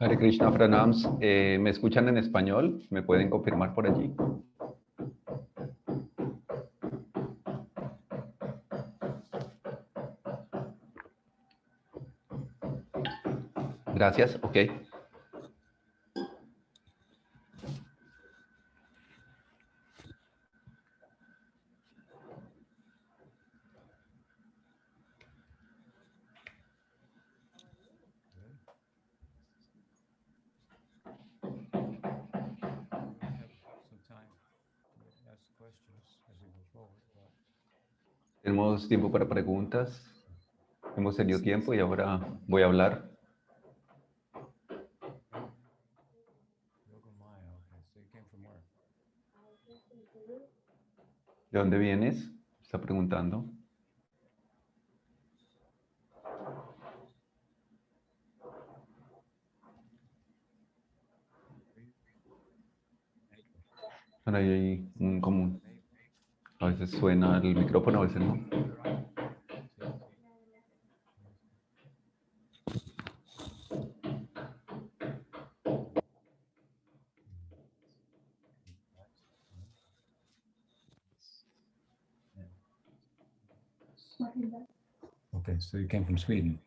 Hare Krishna Pranams, ¿me escuchan en español? ¿Me pueden confirmar por allí? Gracias, ok. Tenemos tiempo para preguntas. Hemos tenido tiempo y ahora voy a hablar. ¿De dónde vienes? Está preguntando. Bueno, ahí hay un común. A veces suena el micrófono, a veces no. Okay, so you came from Sweden.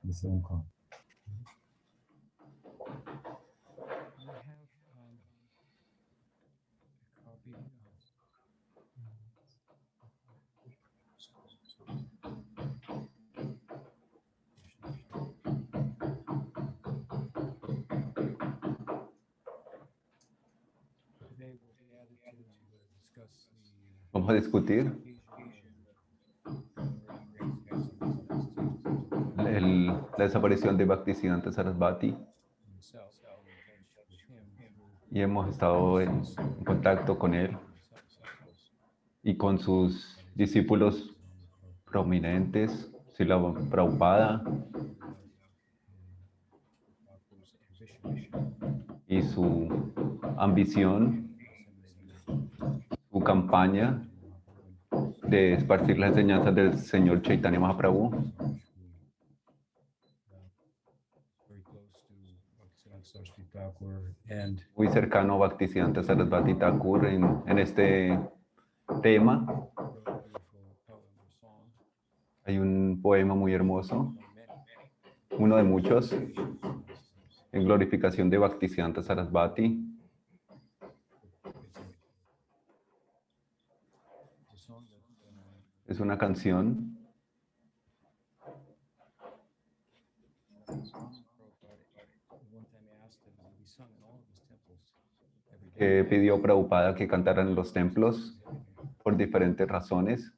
The same call. Vamos a discutir la desaparición de Bhaktisiddhanta Sarasvati y hemos estado en contacto con él y con sus discípulos prominentes, Srila Prabhupada y su ambición, su campaña de esparcir las enseñanzas del Señor Chaitanya Mahaprabhu. Muy cercano a Bhaktisiddhanta Sarasvati Thakur en este tema. Hay un poema muy hermoso, uno de muchos, en glorificación de Bhaktisiddhanta Sarasvati. Es una canción que pidió Prabhupada que cantaran en los templos por diferentes razones.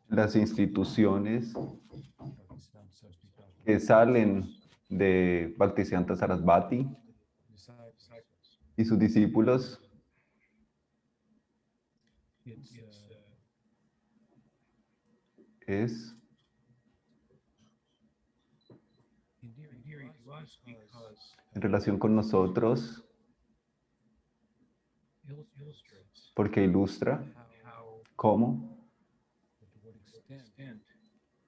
Las instituciones que salen de Bhaktisiddhanta Sarasvati y sus discípulos es en relación con nosotros porque ilustra cómo,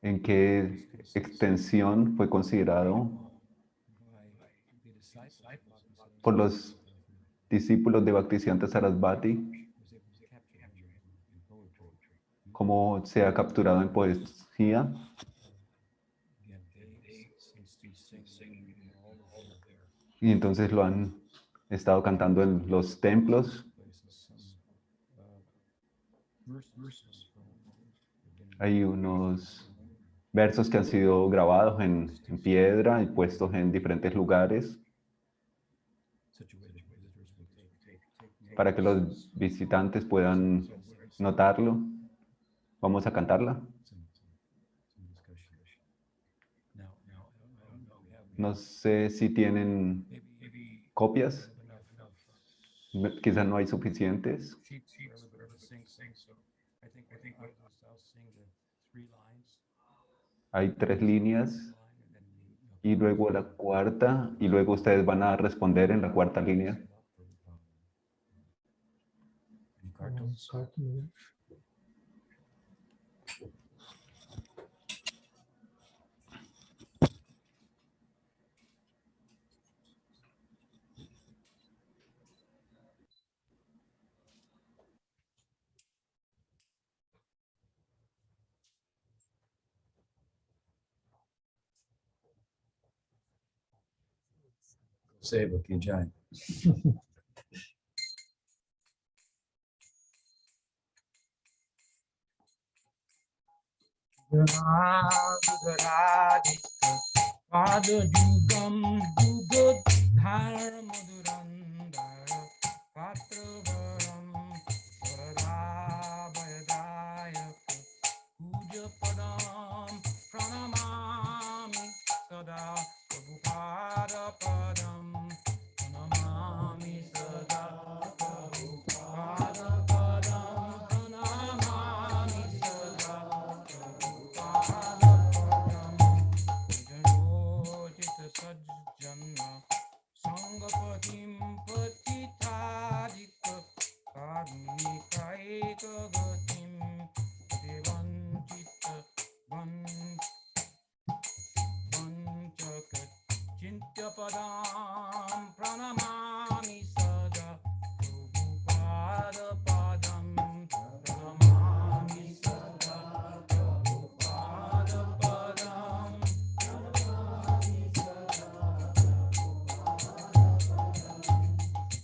en qué extensión fue considerado por los discípulos de Bhaktisiddhanta Sarasvati, cómo se ha capturado en poesía. Y entonces lo han estado cantando en los templos. Hay unos versos que han sido grabados en piedra y puestos en diferentes lugares para que los visitantes puedan notarlo. Vamos a cantarla. No sé si tienen copias. Quizás no hay suficientes. Hay 3 líneas y luego la cuarta y luego ustedes van a responder en la cuarta línea. Seva ki jai. Padajugam Jugodhar Madhurandhara Patravaram Saradabhayadaya Puja Padam Pranamami Sada Prabhupada Padam Pranamami Sada Prabhupada Padam Pranamami Sada Prabhupada Padam Jayojita Sajjana Sangapatim Patitadika Karunikaika Gatim Devanchita Vanchakat Chintya Padam Pranamami Sada Prabhupada Padam Pranamami Sada Prabhupada Padam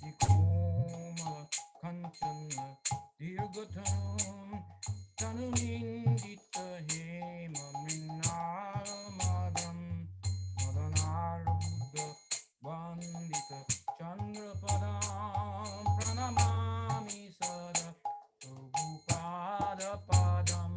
Ikoma Kanchana Dirgatam Tanunindita Hema Minnamadam Madanarbuddha Vandita Chandrapadam Pranamami Sada Prabhupada Padam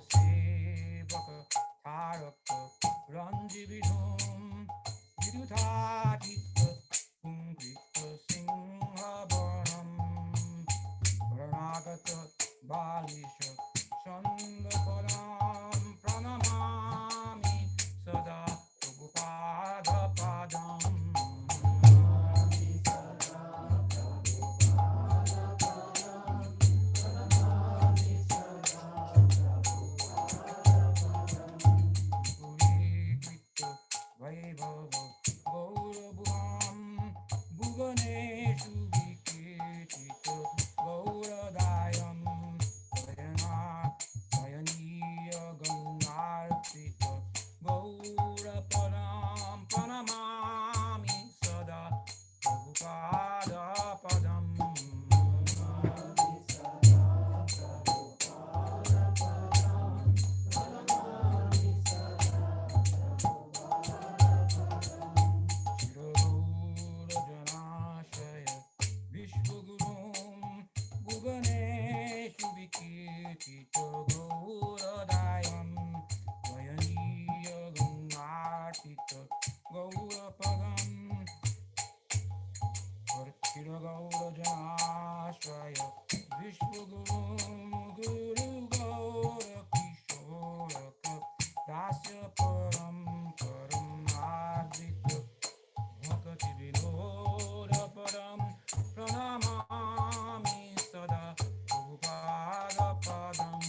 Sevaka Taraka Ranjividham Vidutadita Kumkrita Singhabaram Pranagata Balisha Chandapadam Pranamami Sada Prabhupada Padam Purikritta Vaibhava Gaurabham Bhuvaneshu Viketita Gauradayam Sayaniya Ganarpita Gaurapadam Pranamami Sada Prabhupada Padam Janashaya Vishwagurum Bhuvaneshu Viketita Gauradayam Vayaniya Ganarpita Gaurapadam Parthira Gaura Janashaya Vishwagurum Guru Gaura Kishoraka Dasya Param Param Advita Bhakti Vinoda Padam Pranamami Sada Prabhupada Padam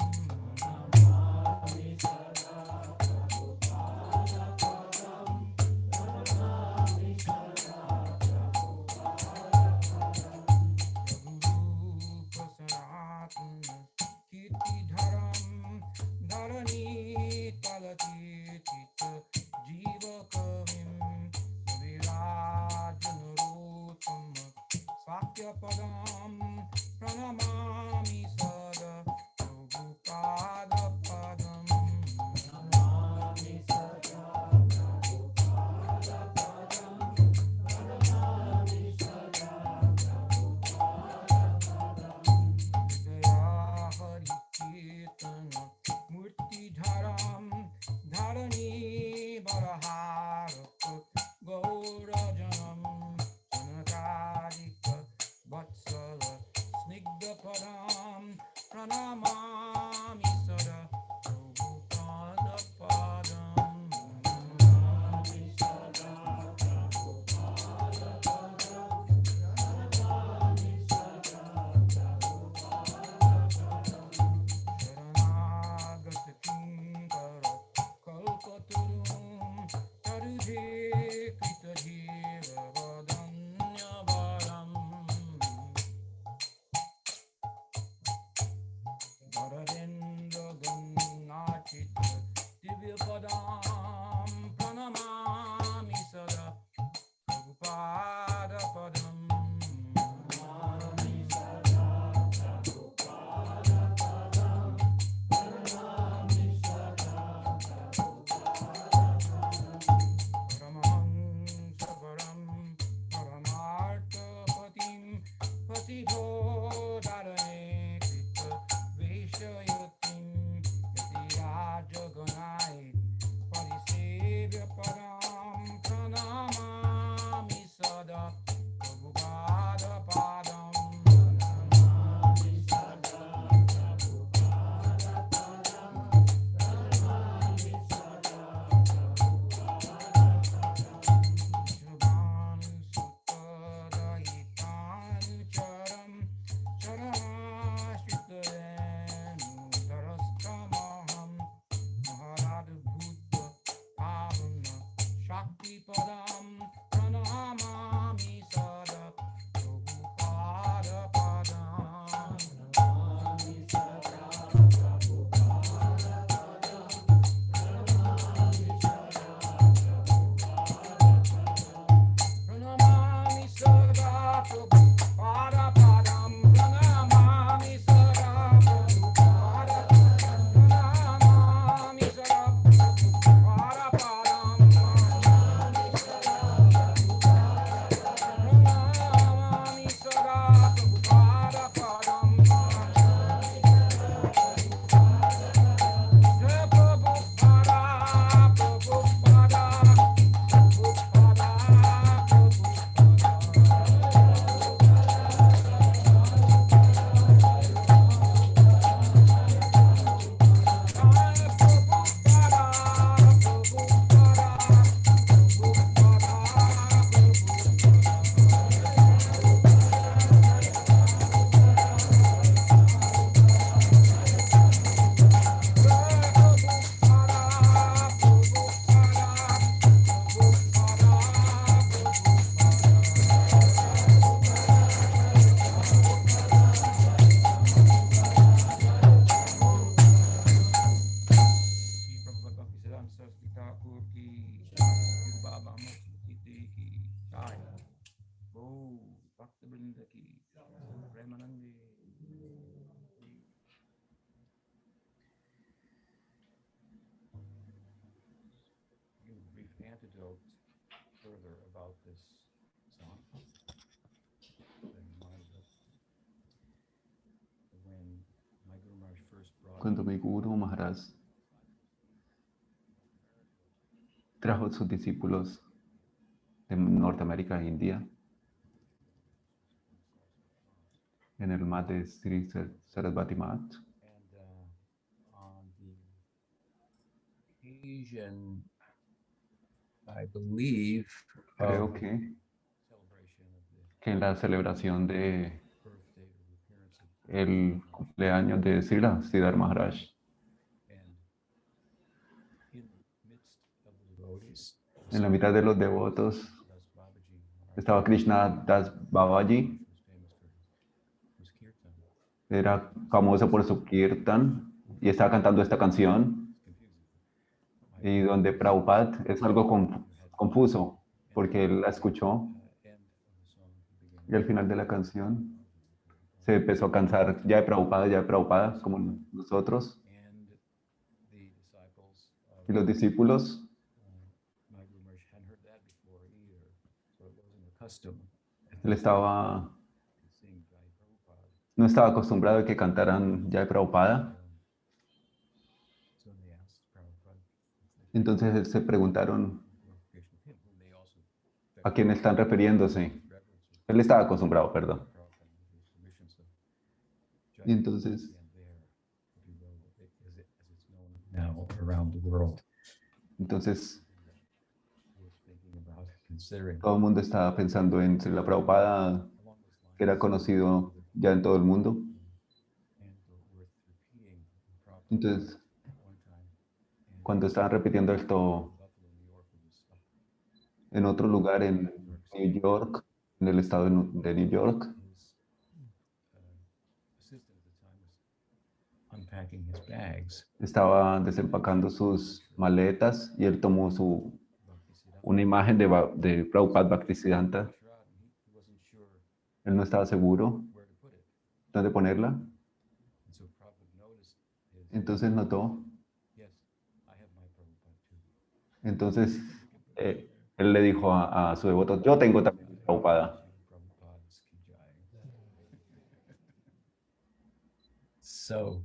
antidote further about this song. Then reminds us when my Guru Maharaj first brought Cuando mi Guru Maharaj trajo a sus discípulos de Norteamérica e India en el mat de Sri Sarasvati Mat, and on the occasion, I believe, creo of celebration of the que en la celebración de birthday or the appearance of el cumpleaños de Srila Siddhar Maharaj, and in the midst of the devotees, en la mitad de los devotos Das Babaji Maharaj estaba Krishna Das Babaji, was famous for his kirtan. era famoso por su kirtan y estaba cantando esta canción, It's confusing. y donde Prabhupada es algo confuso porque él la escuchó End of the song, the beginning. y al final de la canción se empezó a cansar ya de Prabhupada, como nosotros, And the disciples of y los discípulos. my Guru Maharaj hadn't heard that before either, so it wasn't a custom. Él estaba, To sing Jai Prabhupada. no estaba acostumbrado a que cantaran ya de Prabhupada. So they asked Prabhupada Entonces se preguntaron glorification of him, whom they also a quién están refiriéndose. reverence Él estaba acostumbrado, perdón. Prabhupada with his permission. So Y entonces, Jai there, if you will, as it's known now around the world, entonces was thinking about considering todo el mundo estaba pensando en Srila Prabhupada, along those que era lines. conocido ya en todo el mundo. And worth repeating Prabhupada Entonces, one time. And cuando estaban repitiendo esto Buffalo, New York, was en otro lugar en New York, en el estado de New York, his assistant at the time was unpacking his bags. estaba desempacando sus maletas y él tomó una imagen de Prabhupada Bhaktisiddhanta. He wasn't sure Él no estaba seguro where to put it. dónde ponerla. And so Prabhupada noticed his, Entonces notó, yes, I have my Prabhupada too. entonces él le dijo a su devoto, yo tengo también Prabhupada. Prabhupada's ki jai. So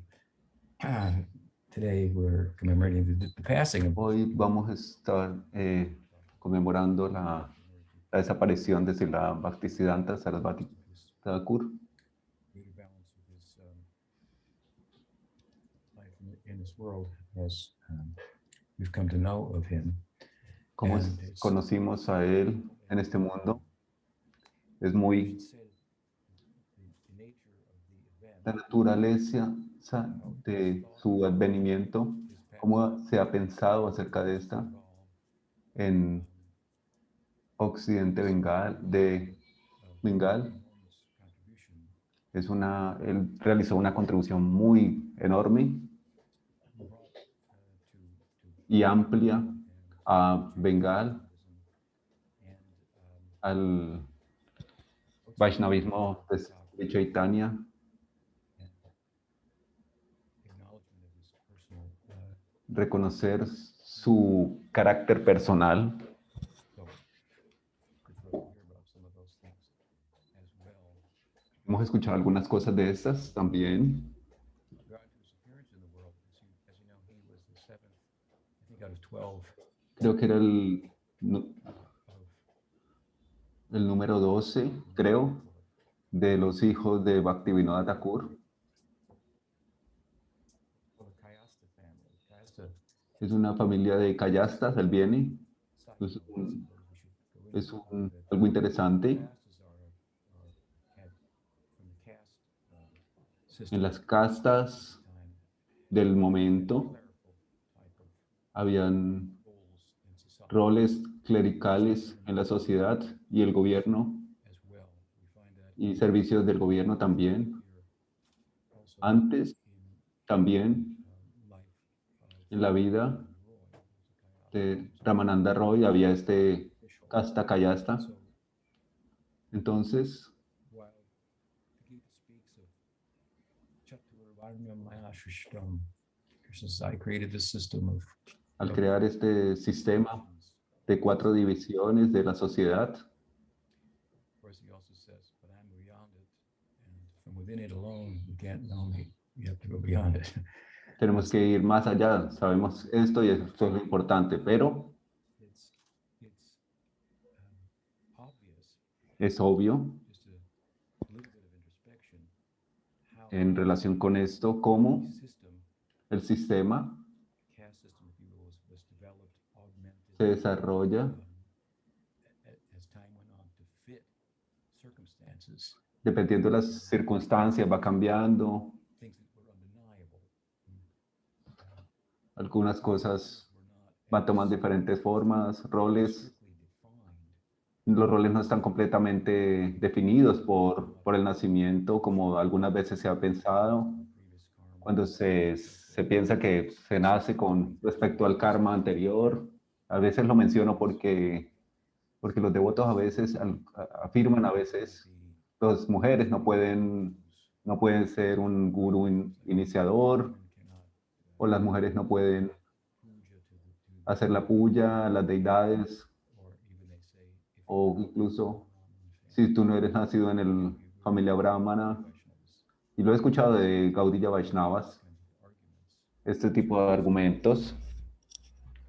today we're commemorating the passing of Hoy vamos a estar conmemorando la desaparición de Srila Bhaktisiddhanta Sarasvati Thakur, greater balance of his life in this world as we've come to know of him. como And it's- conocimos a él en este mundo. Es We muy should say the nature of the event, la naturaleza de su advenimiento, his past cómo se ha pensado acerca de esta Bengal, en Occidente de Bengal. enormous contribution Él realizó una contribución muy enorme brought to y amplia a Bengal, and al Vaishnavismo de Chaitanya, acknowledgement of his personal reconocer su carácter personal. so we'd love to hear about some of those things as well. Hemos escuchado algunas cosas de estas también. Regard to his appearance in the world, as you know, he was the seventh, I think out of 12 Creo que era of el número 12, creo, de los hijos de Bhaktivinoda Thakur. the Kayasta family. Kayasta Es una familia de Kayastas, él viene. side, Es I un- suppose we should go into that. algo interesante. Castes had from the caste system En las castas time, del momento clerical type of habían roles in society roles clericales en la sociedad y el gobierno as well. We find that y servicios del gobierno también. here also Antes in también life en la vida Roy, de Ramananda Roy había este official. casta Kayasta. So Entonces, while the Gita speaks of Chaturvarnyam Maya Shrishtam, Krishna says, I created this system of al crear este sistema de 4 divisiones de la sociedad. Of course, he also says, but I'm beyond it. And from within it alone, you can't know me. You have to go beyond it. Tenemos que ir más allá, sabemos esto y esto es lo importante, pero It's obvious, es obvio just a little bit of introspection, how en relación con esto cómo the system, el sistema caste system, if you will, was developed, augmented, se desarrolla as time went on to fit circumstances, dependiendo de las circunstancias, va cambiando. things that were undeniable. Algunas cosas Were not van tomando diferentes formas, roles. strictly defined. Los roles no están completamente definidos por el nacimiento, como algunas veces se ha pensado, Previous karma. cuando se piensa que se nace con respecto al karma anterior. A veces lo menciono porque los devotos a veces afirman a veces, las mujeres no pueden ser un gurú iniciador, o las mujeres no pueden hacer la puya a las deidades, o incluso si tú no eres nacido en el familia brahmana. Y lo he escuchado de Gaudiya Vaishnavas, este tipo de argumentos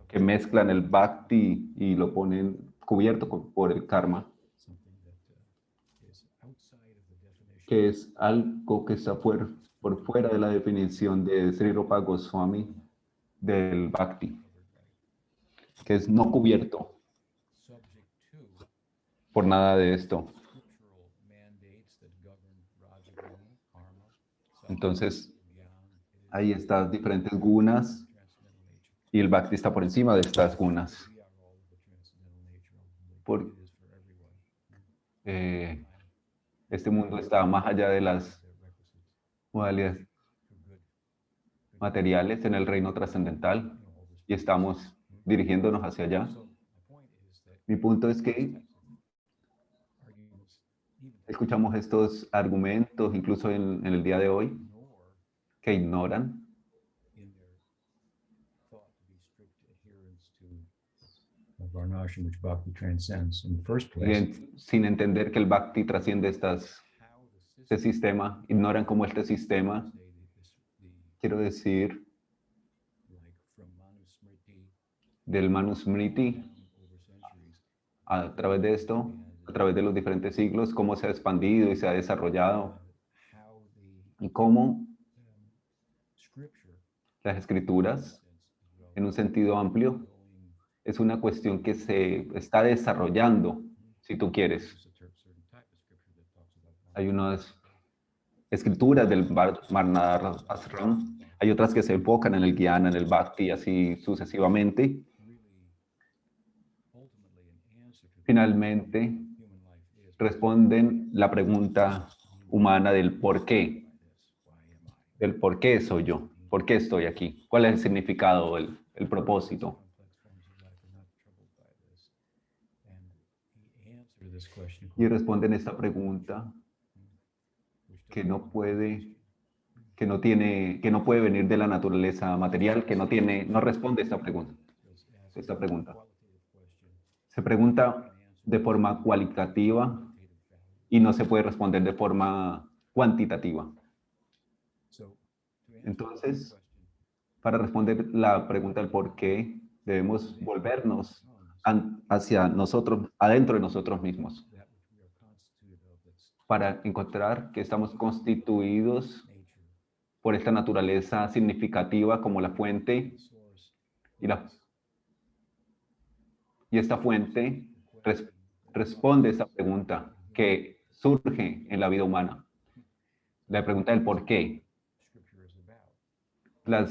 que mezclan el bhakti y lo ponen cubierto por el karma, que es algo que está por fuera de la definición de Sri Rupa Goswami del bhakti, que es no cubierto Subject to por nada de esto. scriptural mandates that govern rajaguna, karma, Entonces, jnana, ahí están diferentes gunas transcendental nature. y el bhakti está por encima de estas gunas. We are all of the transcendental nature ultimately. Por- It is for everyone. Este mundo está más allá de las The requisite modalidades for good, materiales en el reino trascendental all this. y estamos dirigiéndonos hacia allá. So my point is that Mi punto es que arguments, even escuchamos estos argumentos, incluso en el día de hoy, ignore que ignoran in their thought to be strict adherence to Varnashram, which Bhakti transcends in the first y place. sin entender que el bhakti trasciende How the este system, sistema, ignoran cómo este sistema, say the quiero decir, like from Manusmriti del Manusmriti, down over centuries, a través de esto, a través de los diferentes siglos, cómo se ha expandido y se ha desarrollado, how the y cómo scripture, las escrituras, sense as well, en un sentido amplio, going, es una cuestión que se está desarrollando, si tú quieres. there's a certain type of scripture that talks about Hay unas escrituras del Varnashram Ashram, hay otras que se enfocan en el Jnana, en el Bhakti, y así sucesivamente. really ultimately an answer to Finalmente, human life is responden la pregunta humana del por qué, why am I? del por qué soy yo, por qué estoy aquí, cuál es el significado, el propósito. Complex forms of life are not troubled by this. And the answer to this question, Y responden esta pregunta which que doesn't no puede, que no puede venir de la naturaleza material, que no responde esta pregunta. is ask Esta pregunta. qualitative question, Se pregunta de forma cualitativa quantitative value. y no se puede responder de forma cuantitativa. So to answer Entonces, the question, para responder la pregunta del por qué, debemos volvernos hacia nosotros, adentro de nosotros mismos, that which we are constituted of, that's para encontrar que estamos constituidos nature, por esta naturaleza significativa como la fuente, the source, y y esta fuente responde esta pregunta que surge en la vida humana. La pregunta del por qué, scripture is about. la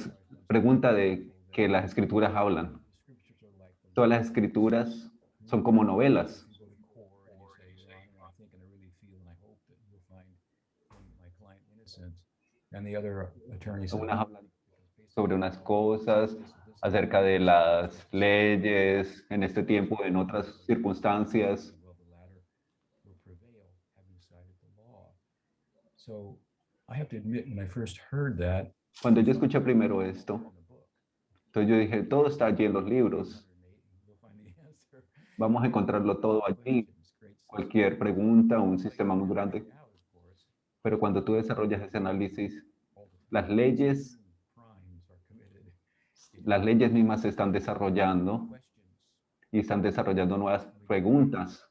pregunta de que las escrituras hablan. The scriptures are like the Todas las escrituras son como novelas. you go to core and you say, Your Honor, I think and I really feel and I hope that you'll find my client innocent. And the other attorney said, Unas hablan sobre unas cosas, acerca de las leyes en este tiempo, en otras circunstancias. well, the latter will prevail, having cited the law. So I have to admit, when I first heard that, Cuando yo escuché primero esto, in the book, entonces yo dije, todo está allí en los libros. you'll find the answer. vamos a encontrarlo todo allí, cualquier pregunta, un sistema muy grande. Pero cuando tú desarrollas ese análisis, las leyes mismas se están desarrollando y están desarrollando nuevas preguntas.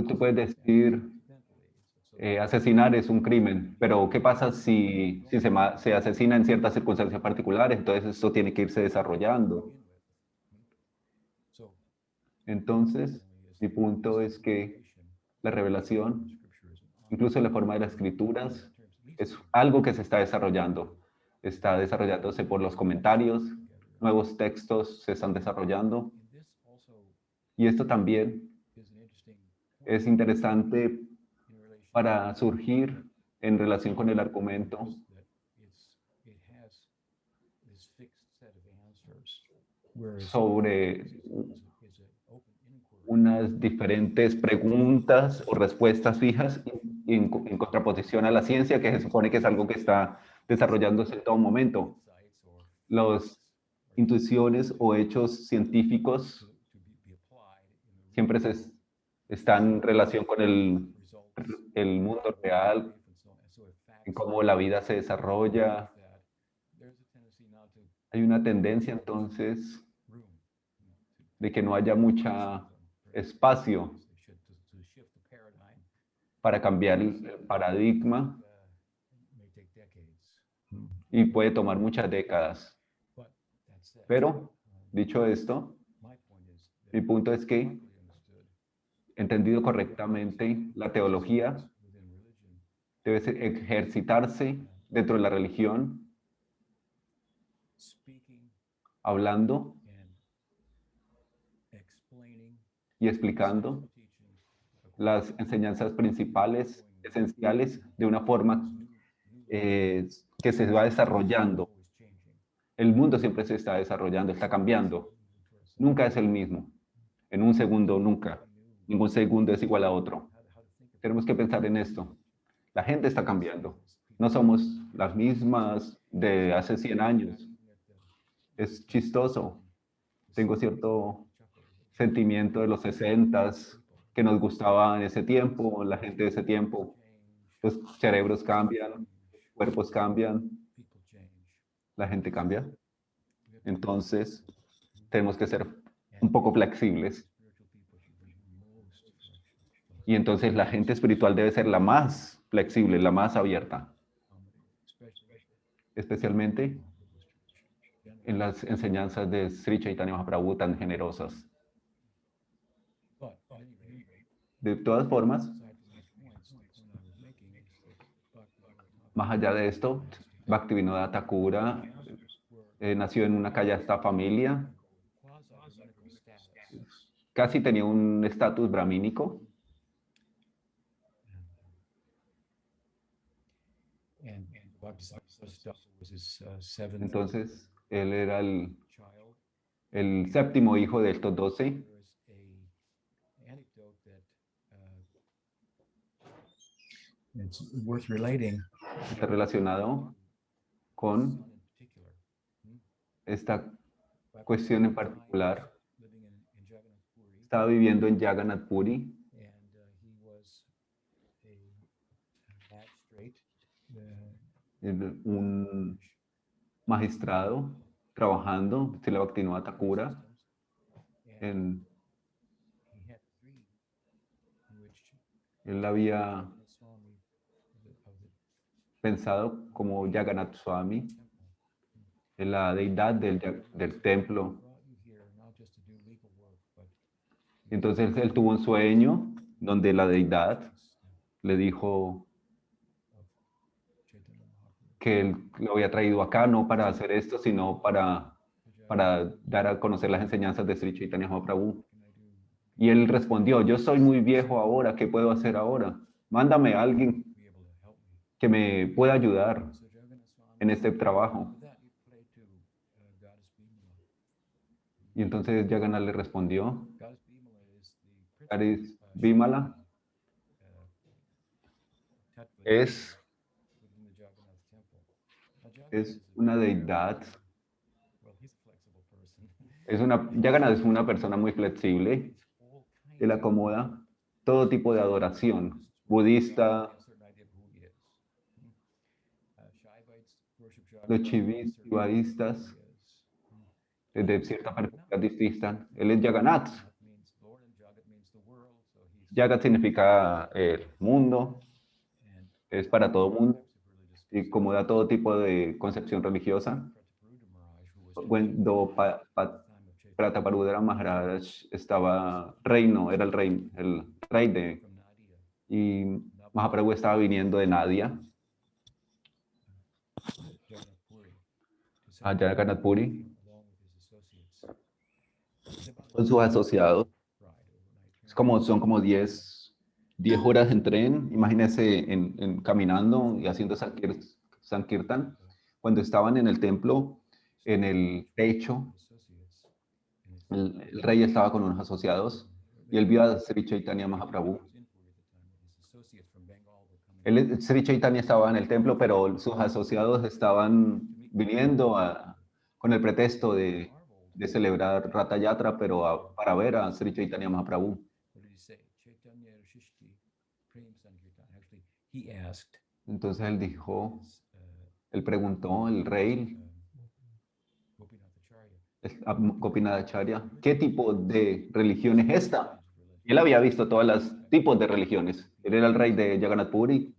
Tú puedes decir, asesinar es un crimen, pero ¿qué pasa si se asesina en ciertas circunstancias particulares? Entonces eso tiene que irse desarrollando. Entonces, mi punto es que la revelación, incluso la forma de las escrituras, es algo que se está desarrollando. Está desarrollándose por los comentarios, nuevos textos se están desarrollando. Y esto también es interesante para surgir en relación con el argumento sobre unas diferentes preguntas o respuestas fijas en contraposición a la ciencia, que se supone que es algo que está desarrollándose en todo momento. Las intuiciones o hechos científicos siempre están en relación con el mundo real, en cómo la vida se desarrolla. Hay una tendencia entonces de que no haya mucho espacio para cambiar el paradigma y puede tomar muchas décadas. Pero, dicho esto, mi punto es que, entendido correctamente, la teología debe ejercitarse dentro de la religión, hablando y explicando las enseñanzas principales, esenciales, de una forma que se va desarrollando. El mundo siempre se está desarrollando, está cambiando. Nunca es el mismo. En un segundo, nunca. Ningún segundo es igual a otro. Tenemos que pensar en esto. La gente está cambiando. No somos las mismas de hace 100 años. Es chistoso. Tengo cierto sentimiento de los 60s que nos gustaba en ese tiempo, la gente de ese tiempo. Los cerebros cambian, cuerpos cambian, la gente cambia. Entonces, tenemos que ser un poco flexibles. Y entonces la gente espiritual debe ser la más flexible, la más abierta, especialmente en las enseñanzas de Sri Chaitanya Mahaprabhu tan generosas. De todas formas, más allá de esto, Bhaktivinoda Thakura nació en una callasta familia, casi tenía un estatus brahmínico. Entonces, él era el séptimo hijo de estos 12. Está relacionado con esta cuestión en particular. Estaba viviendo en Jagannath Puri. Un magistrado trabajando, Srila Bhaktivinoda Thakura, él había pensado como Jagannath Swami, en la deidad del templo. Entonces él tuvo un sueño donde la deidad le dijo que él lo había traído acá no para hacer esto, sino para dar a conocer las enseñanzas de Sri Chaitanya Mahaprabhu. Y él respondió, yo soy muy viejo ahora, ¿qué puedo hacer ahora? Mándame a alguien que me pueda ayudar en este trabajo. Y entonces Jagannath le respondió, Goddess Bimala es una deidad Jagannath es una persona muy flexible. Él acomoda todo tipo de adoración, budista, los shivaístas, desde cierta perspectiva distinta. Él es Jagannath. Jagat significa el mundo, es para todo mundo y como da todo tipo de concepción religiosa. Cuando Prataparudra Maharaj estaba reino, era el rey de, y Mahaprabhu estaba viniendo de Nadia a Jagannath Puri con sus asociados. Son como 10 horas en tren. Imagínense caminando y haciendo Sankirtan. Cuando estaban en el templo, en el techo, el rey estaba con unos asociados y él vio a Sri Chaitanya Mahaprabhu. Sri Chaitanya estaba en el templo, pero sus asociados estaban viniendo con el pretexto de celebrar Ratha Yatra, pero para ver a Sri Chaitanya Mahaprabhu. Entonces él preguntó, el rey, a Gopinathacharya, ¿qué tipo de religión es esta? Y él había visto todos los tipos de religiones. Él era el rey de Jagannath Puri.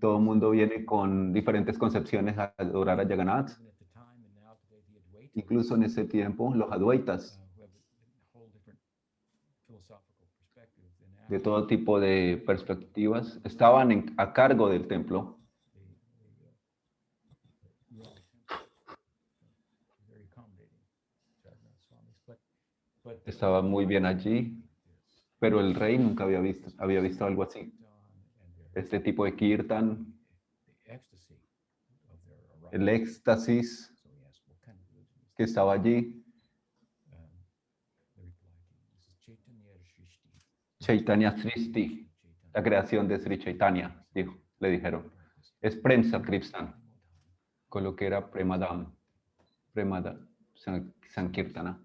Todo el mundo viene con diferentes concepciones a adorar a Jagannath. Incluso en ese tiempo, los Advaitas, de todo tipo de perspectivas, estaban a cargo del templo. Estaba muy bien allí, pero el rey nunca había visto algo así. Este tipo de kirtan, el éxtasis que estaba allí. Chaitanya Srishti, la creación de Sri Chaitanya, le dijeron. Es Premsa Kripsan, con lo que era Premadam, Sankirtana.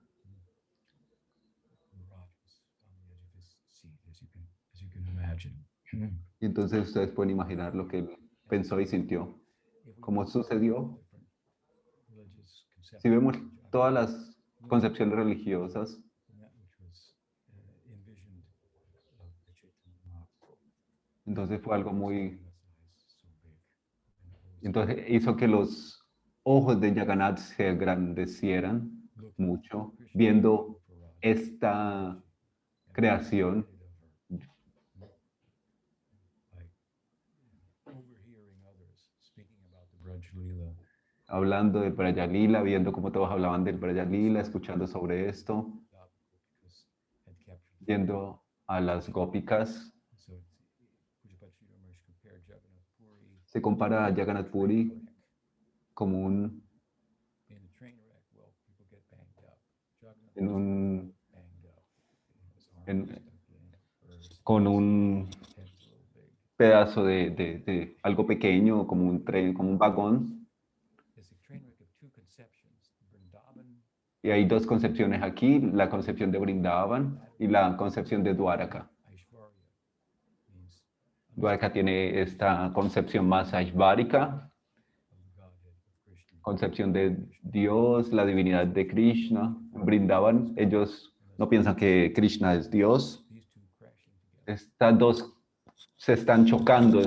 Y entonces ustedes pueden imaginar lo que él pensó y sintió. ¿Cómo sucedió? Si vemos todas las concepciones religiosas, entonces fue algo muy... Entonces hizo que los ojos de Jagannath se engrandecieran mucho viendo esta creación. Hablando del Braja Lila, viendo cómo todos hablaban del Braja Lila, escuchando sobre esto, viendo a las gópicas. Se compara a Jagannath Puri como con un pedazo de algo pequeño, como un tren, como un vagón. Y hay dos concepciones aquí, la concepción de Vrindavan y la concepción de Dwaraka. Dwaraka tiene esta concepción más aishvárika, concepción de Dios, la divinidad de Krishna. En Vrindavan ellos no piensan que Krishna es Dios. Estas dos se están chocando.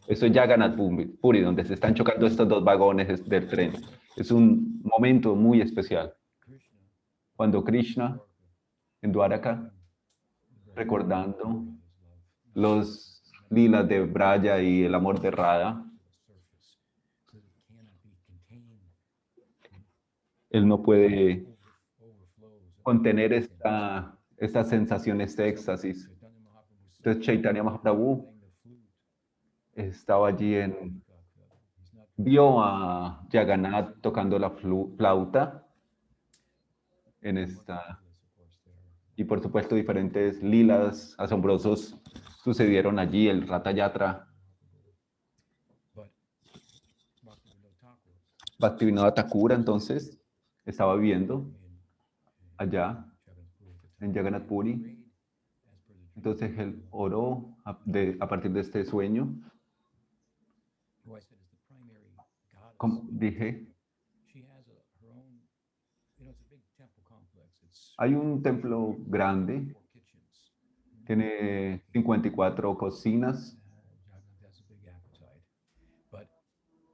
Eso es Jagannath Puri, donde se están chocando estos dos vagones del tren. Es un momento muy especial. Cuando Krishna, en Dwaraka, recordando los lilas de Braya y el amor de Radha, él no puede contener esta sensación, este éxtasis. Entonces Chaitanya Mahaprabhu estaba allí vio a Jagannath tocando la flauta en y por supuesto diferentes lilas asombrosos sucedieron allí, el Ratha Yatra. Bhaktivinoda Thakura entonces estaba viviendo allá en Jagannath Puri. Entonces él oró a partir de este sueño. Como dije, hay un templo grande, tiene 54 cocinas,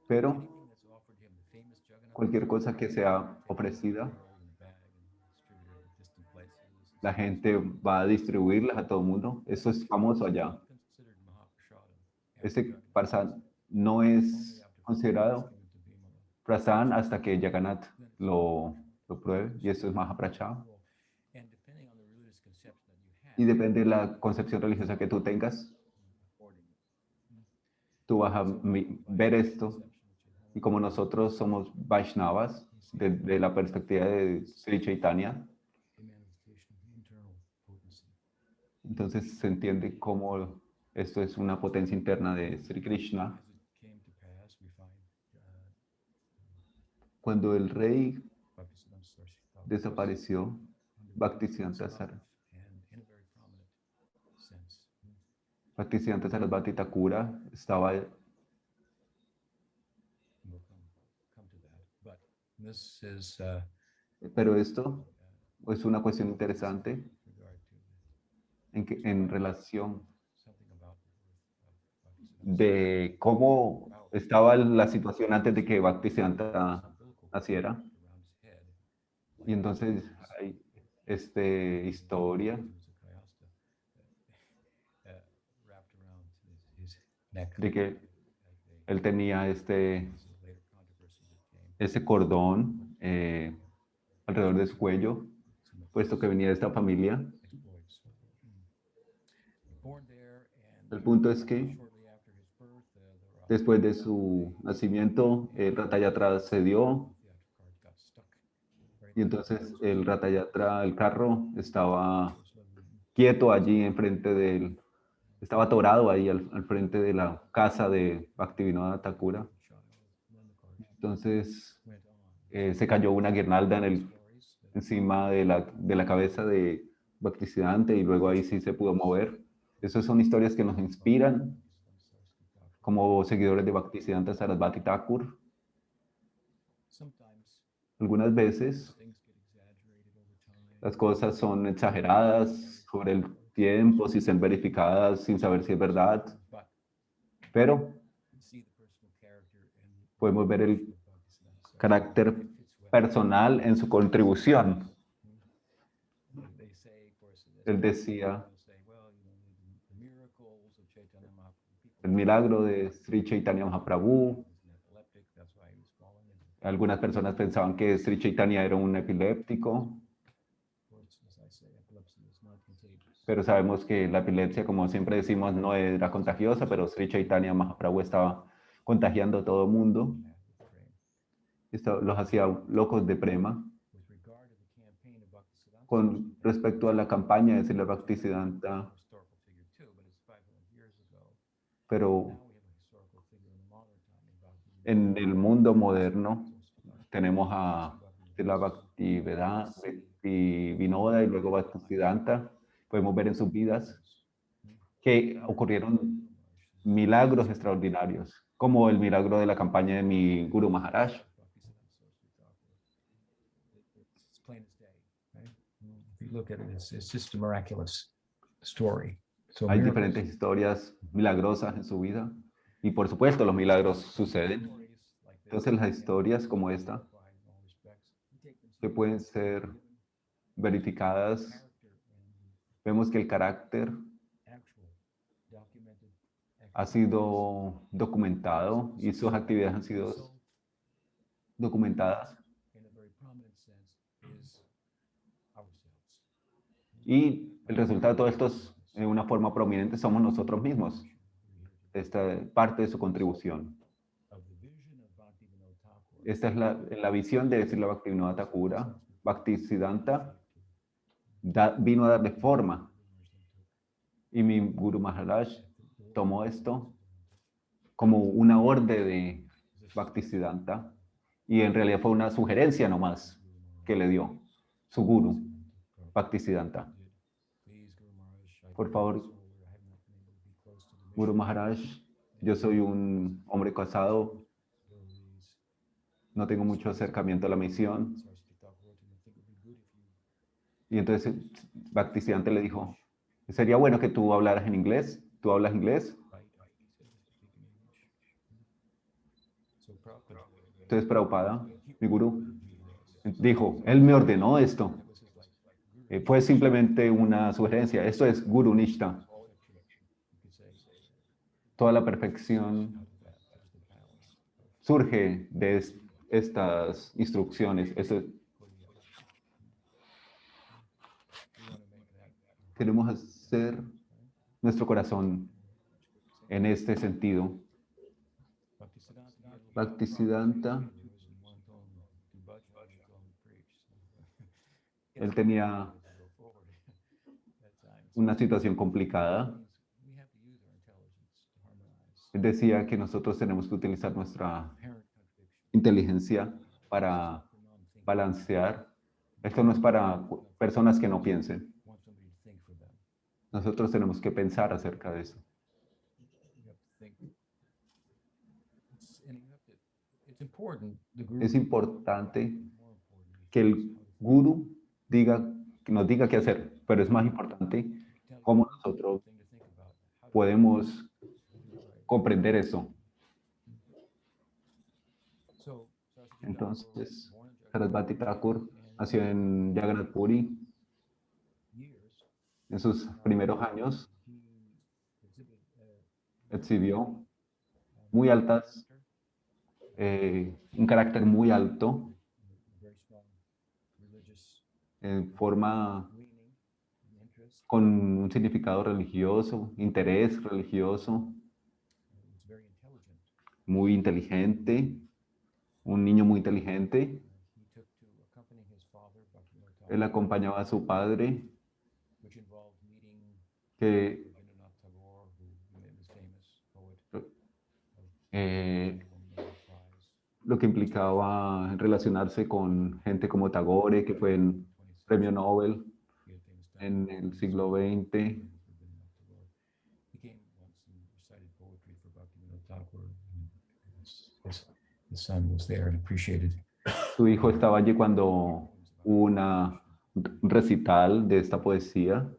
pero cualquier cosa que sea ofrecida, la gente va a distribuirlas a todo el mundo. Eso es famoso allá. Este prasad no es considerado prasad hasta que Jagannath lo pruebe, y esto es Mahaprasad. Y depende de la concepción religiosa que tú tengas, tú vas a ver esto. Y como nosotros somos Vaishnavas, de la perspectiva de Sri Chaitanya, entonces se entiende cómo esto es una potencia interna de Sri Krishna. Cuando el rey desapareció, Bhaktisiddhanta Sarasvati Thakura estaba, pero esto es una cuestión interesante en relación de cómo estaba la situación antes de que Bhaktisiddhanta naciera. Y entonces hay esta historia de que él tenía ese cordón alrededor de su cuello, puesto que venía de esta familia. El punto es que después de su nacimiento, el Ratha Yatra cedió, y entonces el Ratha Yatra, el carro, estaba quieto allí enfrente del, estaba atorado ahí al frente de la casa de Bhaktivinoda Thakura. Entonces se cayó una guirnalda encima de la cabeza de Bhaktisiddhanta, y luego ahí sí se pudo mover. Esas son historias que nos inspiran como seguidores de Bhaktisiddhanta Sarasvati Thakur. Algunas veces las cosas son exageradas sobre el tiempo, si son verificadas sin saber si es verdad, pero podemos ver el carácter personal en su contribución. Él decía, el milagro de Sri Chaitanya Mahaprabhu. Algunas personas pensaban que Sri Chaitanya era un epiléptico, pero sabemos que la epilepsia, como siempre decimos, no era contagiosa, pero Sri Chaitanya Mahaprabhu estaba contagiando a todo el mundo. Esto los hacía locos de prema. Con respecto a la campaña de Srila Bhaktisiddhanta, pero en el mundo moderno tenemos a Srila Bhaktivinoda y luego Bhaktisiddhanta. Podemos ver en sus vidas que ocurrieron milagros extraordinarios, como el milagro de la campaña de mi Guru Maharaj. Hay diferentes historias milagrosas en su vida, y por supuesto los milagros suceden. Entonces las historias como esta, que pueden ser verificadas, vemos que el carácter ha sido documentado y sus actividades han sido documentadas. Y el resultado de todo esto es, de una forma prominente, somos nosotros mismos. Esta es parte de su contribución. Esta es la visión de Srila Bhaktivinoda Thakura. Bhaktisiddhanta vino a darle forma. Y mi Guru Maharaj tomó esto como una orden de Bhaktisiddhanta. Y en realidad fue una sugerencia nomás que le dio su Guru. Bhaktisiddhanta. Please, Guru Maharaj, I Por pray favor, this over. I have not been able to be close to the Guru mission. Maharaj, yo soy un hombre casado, Devotees. no tengo mucho acercamiento a la misión. Saraswati Thakur, and I think it would be good if you Y entonces Bhaktisiddhanta le dijo, sería bueno que tú hablaras en inglés. ¿Tú hablas inglés? write, he said, speak in English. So Prabhupada, Entonces Prabhupada, mi gurú, he dijo, él me ordenó esto. that was his like guru Fue simplemente una sugerencia. Esto es Guru Nishta. perfection, you could say, Toda la perfección out of that. There's the balance of surge de estas instrucciones. we want to make that Queremos hacer nuestro corazón en este sentido. Bhaktisiddhanta, él tenía una situación complicada. Él decía que nosotros tenemos que utilizar nuestra inteligencia para balancear. Esto no es para personas que no piensen. Nosotros tenemos que pensar acerca de eso. Es importante que el guru nos diga qué hacer, pero es más importante cómo nosotros podemos comprender eso. Entonces, Sarasvati Thakur nació en Jagannath Puri. En sus primeros años exhibió muy altas, un carácter muy alto, en forma con un significado religioso, interés religioso, muy inteligente, un niño muy inteligente. Él acompañaba a su padre, que lo que implicaba relacionarse con gente como Tagore, que fue en premio Nobel en el siglo XX. Su hijo estaba allí cuando hubo un recital de esta poesía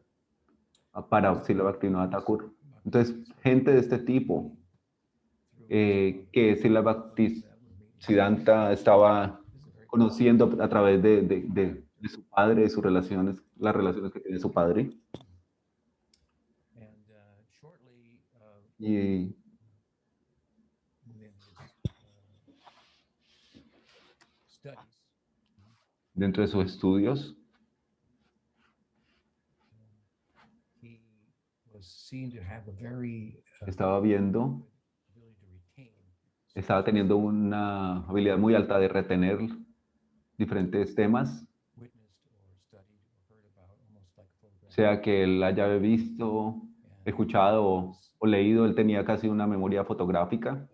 para Srila Bhaktivinoda Thakur. Entonces, gente de este tipo, que Srila Bhaktisiddhanta estaba conociendo a través de su padre, de sus relaciones, las relaciones que tiene su padre. Y dentro de sus estudios, estaba teniendo una habilidad muy alta de retener diferentes temas, sea que él haya visto, escuchado o leído. Él tenía casi una memoria fotográfica.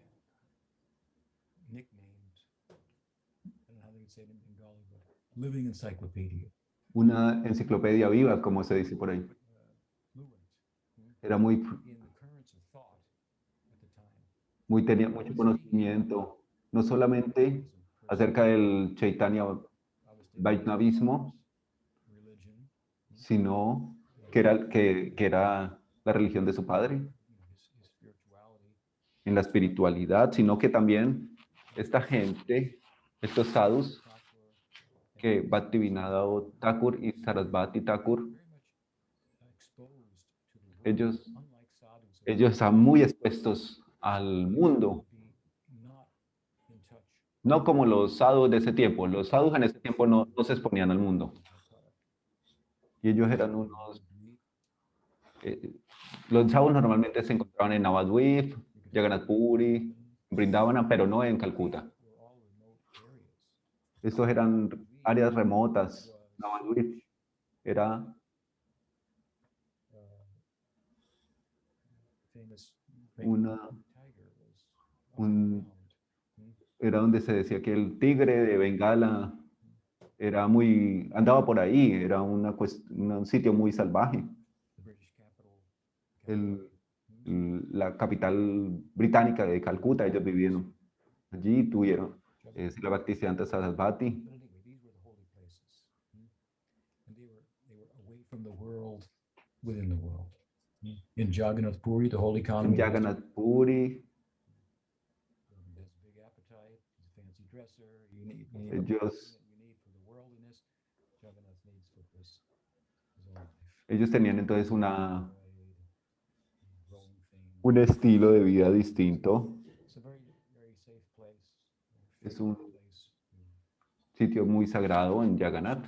Una enciclopedia viva, como se dice por ahí. Era tenía mucho conocimiento, no solamente acerca del Chaitanya Vaishnavismo, sino que era la religión de su padre, en la espiritualidad, sino que también esta gente, estos sadhus, que Bhaktivinoda Thakur y Sarasvati Thakur, ellos están muy expuestos al mundo, no como los sadhus de ese tiempo. Los sadhus en ese tiempo no se exponían al mundo. Y ellos eran unos... los sadhus normalmente se encontraban en Navadvip, Jagannath Puri, Vrindavana, pero no en Calcuta. Estos eran áreas remotas. Navadvip era era donde se decía que el tigre de Bengala era muy, andaba por ahí, era un sitio muy salvaje. the British capital, El- la capital británica de Calcuta, ellos vivieron allí, tuvieron la Bhaktisiddhanta Sarasvati. But anyway, these were the holy places. And they were away from the world, within the world. In Jagannath Puri, the holy En economy, Jagannath Puri, he has a big appetite, he's a fancy dresser, you need the ellos, you need for the worldliness, Jagannath needs for his own life. ellos tenían entonces una, Growing thing. un estilo de vida distinto. It's a very, very safe place. Es un place sitio muy sagrado en Jagannath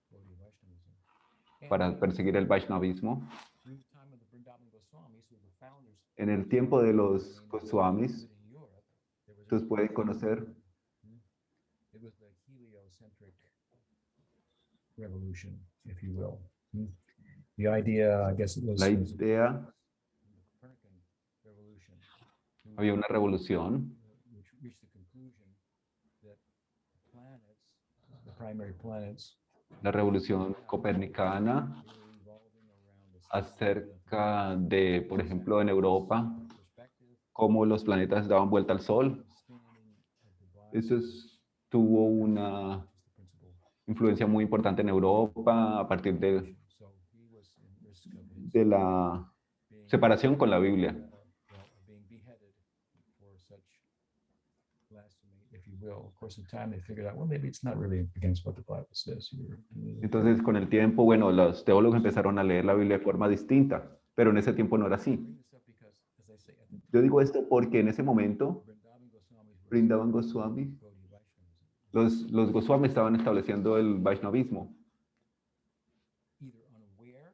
for the Vaishnavism. para perseguir el Vaishnavismo. During the time of the Vrindavan Goswamis, who were the founders En el tiempo de los Goswamis, in Europe, there was ustedes pueden conocer, it was the heliocentric revolution, if you will. The idea, I guess it was la the idea, Copernican revolution, había una revolución which reached the conclusion that planets, the primary planets, la revolución copernicana were revolving around the sun acerca de, por ejemplo, en Europa, perspective, cómo los planetas daban vuelta al Sol. understanding of the Bible, Eso tuvo una the principle. influencia muy importante en Europa a partir So he was in risk of his de la being separación con la Biblia. being beheaded for such blasphemy, if you will. Of course, in time they figured out, well, maybe it's not really against what the Bible says here. Entonces, con el tiempo, bueno, los teólogos empezaron a leer la Biblia de forma distinta, pero en ese tiempo no era así. Bring this up because, as I say, at the Yo digo esto porque en ese momento, Vrindavan Goswamis were Vrindavan Goswami, Gaudiya Vaishnavism, los Goswami estaban estableciendo el Vaishnavismo. either unaware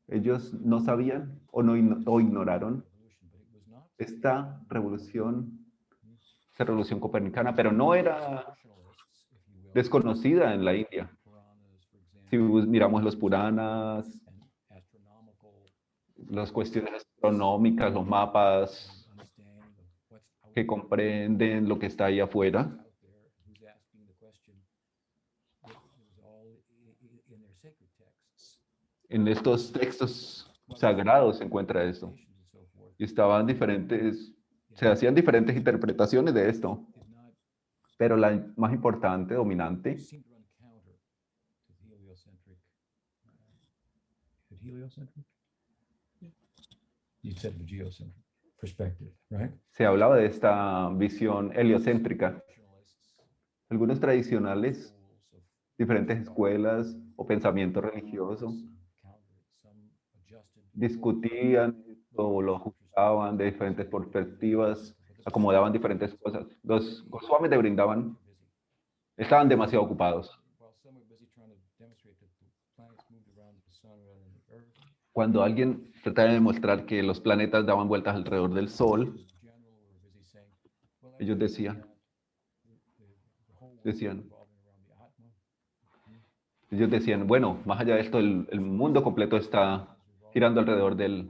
Ellos no sabían o, no, o ignoraron revolution, but it was not esta revolución copernicana, pero no era rationalists, if you will, desconocida en la India. Puranas, for Si example, miramos los Puranas, and astronomical las cuestiones astronómicas, los mapas understanding of what's out que comprenden lo que está ahí afuera, out there, who's asking the question, it was all in their sacred texts, en estos textos sagrados se encuentra esto. and so forth, Y estaban diferentes, se hacían diferentes interpretaciones de esto, did not pero la más importante, dominante, seem to run counter to the heliocentric. Is it heliocentric? You said the geocentric perspective, right? se hablaba de esta visión heliocéntrica. Rationalists, Algunos tradicionales, schools of diferentes escuelas o pensamiento religioso counter, some adjusted discutían o lo ajustaban de diferentes perspectivas, acomodaban diferentes cosas. Los Goswamis de Brindavan estaban demasiado ocupados. while some were busy trying to demonstrate that the planets moved around the sun rather than the earth. Cuando alguien trataba de demostrar que los planetas daban vueltas alrededor del Sol, In general, were busy saying, well, ellos actually, decían, the whole world is decían, revolving around the Atma. ellos decían, bueno, más allá de esto, el mundo completo está girando alrededor del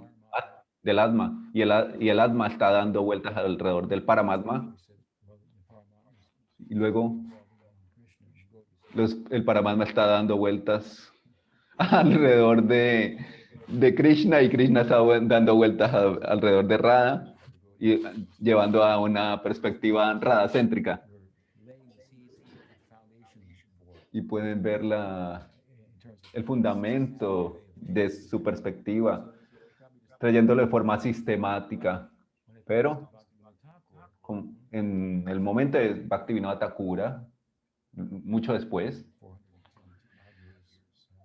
Atma y el Atma está dando vueltas alrededor del Paramatma We said, well, the Paramatma is y luego revolving around Krishna and Gauri. el Paramatma está dando vueltas alrededor de Krishna y Krishna está dando vueltas alrededor de Radha y llevando a una perspectiva radhacéntrica. We're laying the seeds, the foundation for Y pueden ver in terms of el fundamento de su perspectiva, trayéndolo de forma sistemática. Pero en el momento de Bhaktivinoda Thakura, mucho después,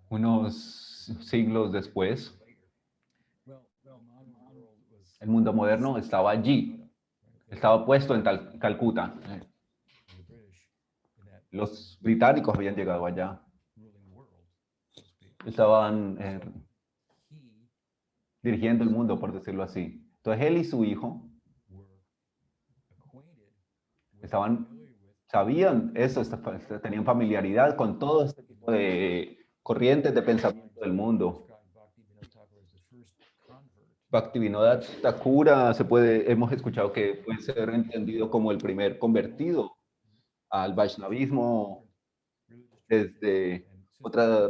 unos siglos después, el mundo moderno estaba allí, estaba puesto en Calcuta. Los británicos habían llegado allá, estaban dirigiendo el mundo, por decirlo así. Entonces él y su hijo sabían eso, tenían familiaridad con todo este tipo de corrientes de pensamiento del mundo. Bhaktivinoda Thakura hemos escuchado que puede ser entendido como el primer convertido al Vaishnavismo desde otra,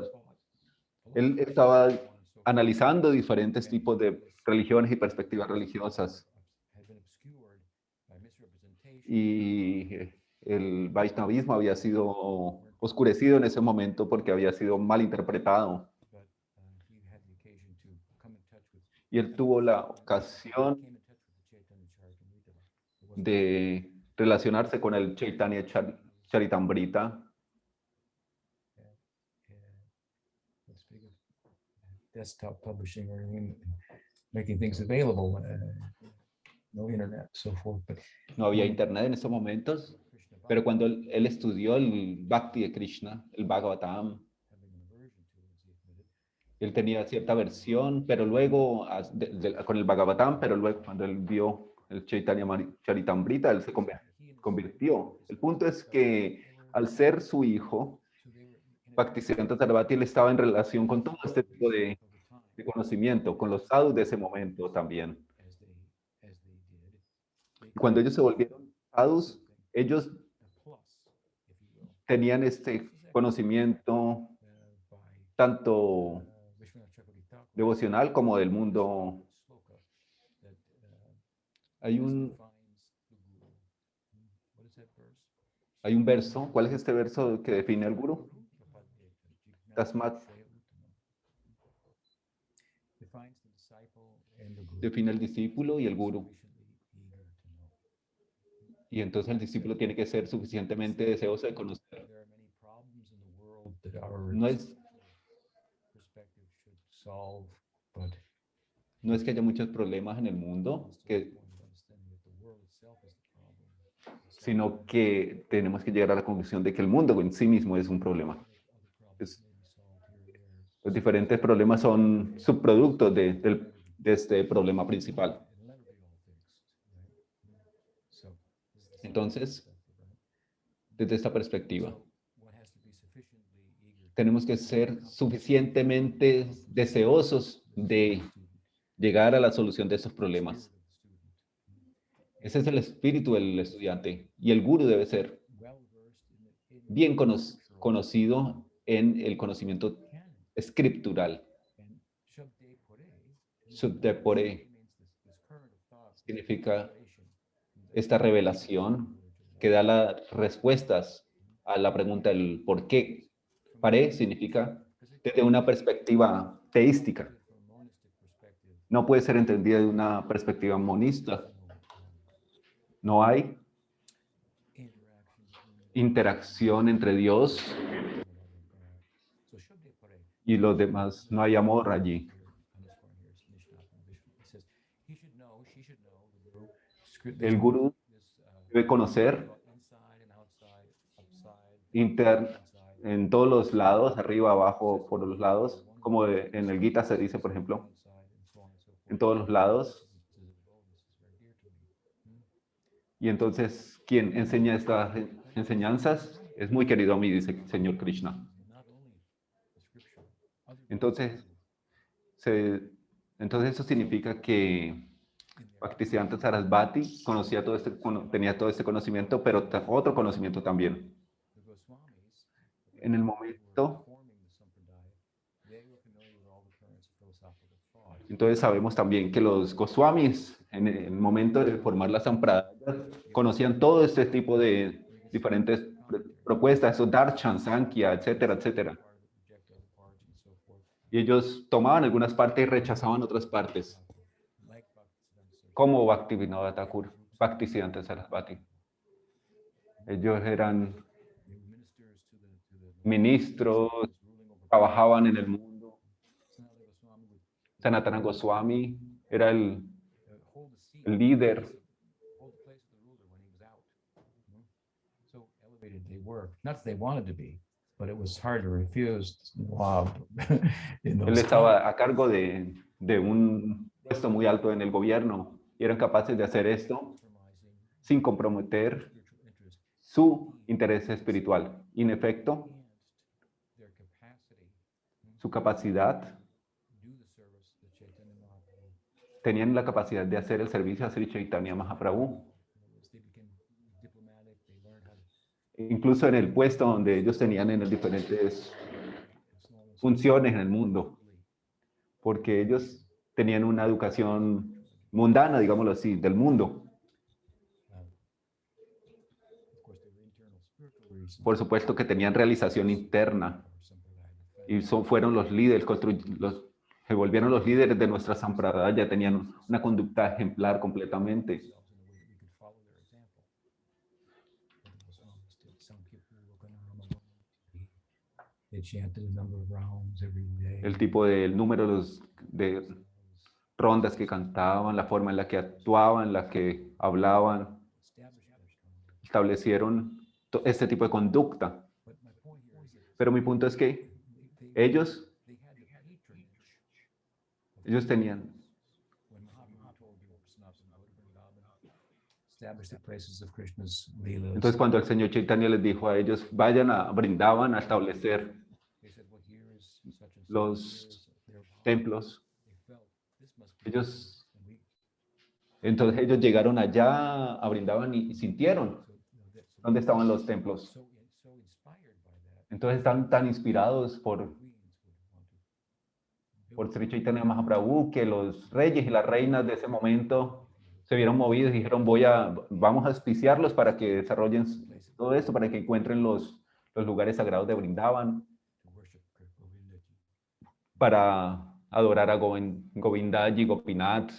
él estaba analizando diferentes tipos de religiones y perspectivas religiosas. Y el Vaishnavismo había sido oscurecido en ese momento porque había sido mal interpretado. Y él tuvo la ocasión de relacionarse con el Chaitanya Charitamrita. Desktop publishing or making things available, no internet, so forth. But No había internet en esos momentos, pero cuando él estudió el Bhakti de Krishna, el Bhagavatam, él tenía cierta versión, pero luego con el Bhagavatam, pero luego cuando él vio el Chaitanya Charitamrita, él se convirtió. El punto es que al ser su hijo, Bhaktisiddhanta Sarasvati, él estaba en relación con todo este tipo de conocimiento, con los sadhus de ese momento también. Y cuando ellos se volvieron sadhus, ellos tenían este conocimiento tanto devocional como del mundo. Hay un verso, ¿cuál es este verso que define al gurú? Tasmat define al discípulo y el gurú. Y entonces el discípulo tiene que ser suficientemente deseoso de conocer. No es que haya muchos problemas en el mundo, sino que tenemos que llegar a la conclusión de que el mundo en sí mismo es un problema. Los diferentes problemas son subproductos de este problema principal. Entonces, desde esta perspectiva, tenemos que ser suficientemente deseosos de llegar a la solución de esos problemas. Ese es el espíritu del estudiante. Y el gurú debe ser bien conocido en el conocimiento escritural. Subdepore significa esta revelación que da las respuestas a la pregunta del por qué. Pare significa desde una perspectiva teística. No puede ser entendida de una perspectiva monista. No hay interacción entre Dios y los demás. No hay amor allí. El gurú debe conocer en todos los lados, arriba, abajo, por los lados, como en el Gita se dice, por ejemplo, en todos los lados. Y entonces, quien enseña estas enseñanzas es muy querido a mí, dice el Señor Krishna. Entonces, eso significa que Bhaktisiddhanta Sarasvati tenía todo este conocimiento, pero otro conocimiento también. En el momento, entonces sabemos también que los Goswamis, en el momento de formar la Sampradaya, conocían todo este tipo de diferentes propuestas, esos Darshan, Sankhya, etcétera, etcétera. Y ellos tomaban algunas partes y rechazaban otras partes, como Bhaktivinoda Thakur, Bhaktisiddhanta Sarasvati. Ellos eran ministros, trabajaban en el mundo. Sanatana Goswami era el líder. Not that they wanted to be, but it was hard to refuse law in Él those estaba times. a cargo de un puesto muy alto en el gobierno y eran capaces de hacer esto sin comprometer su interés espiritual. Y en efecto, su capacidad, tenían la capacidad de hacer el servicio a Sri Chaitanya Mahaprabhu. incluso en el puesto donde ellos tenían en las diferentes funciones en el mundo, porque ellos tenían una educación mundana, digámoslo así, del mundo. Por supuesto que tenían realización interna y fueron los líderes, se volvieron los líderes de nuestra sampradaya, tenían una conducta ejemplar completamente. El tipo del número de rondas que cantaban, la forma en la que actuaban, la que hablaban, establecieron este tipo de conducta. Pero mi punto es que ellos tenían, entonces cuando el Señor Chaitanya les dijo a ellos, vayan a Brindavan a establecer los templos, entonces ellos llegaron allá a Brindavan y sintieron dónde estaban los templos. Entonces están tan inspirados por Sri Chaitanya Mahaprabhu que los reyes y las reinas de ese momento se vieron movidos y dijeron, vamos a auspiciarlos para que desarrollen todo esto, para que encuentren los lugares sagrados de Brindavan, para adorar a Govindaji, Gopinath,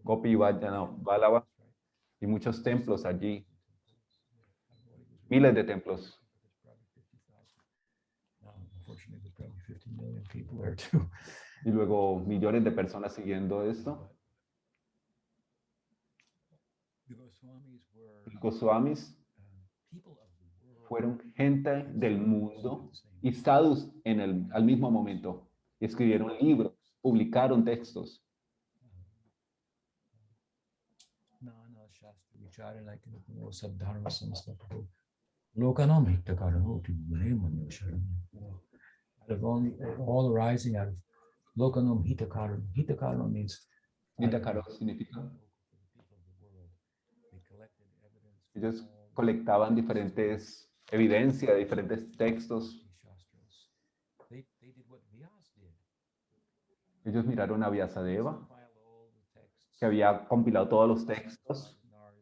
Gopi Vallabha, y muchos templos allí, miles de templos. Y luego millones de personas siguiendo esto. Los Goswamis fueron gente del mundo y sadhus al mismo momento. Y escribieron libros, publicaron textos. All arising out of Lokanam Hitakaram. Hitakaram means Hitakaram significa. Ellos colectaban diferentes evidencias, diferentes textos. Ellos miraron a Vyasadeva, que había compilado todos los textos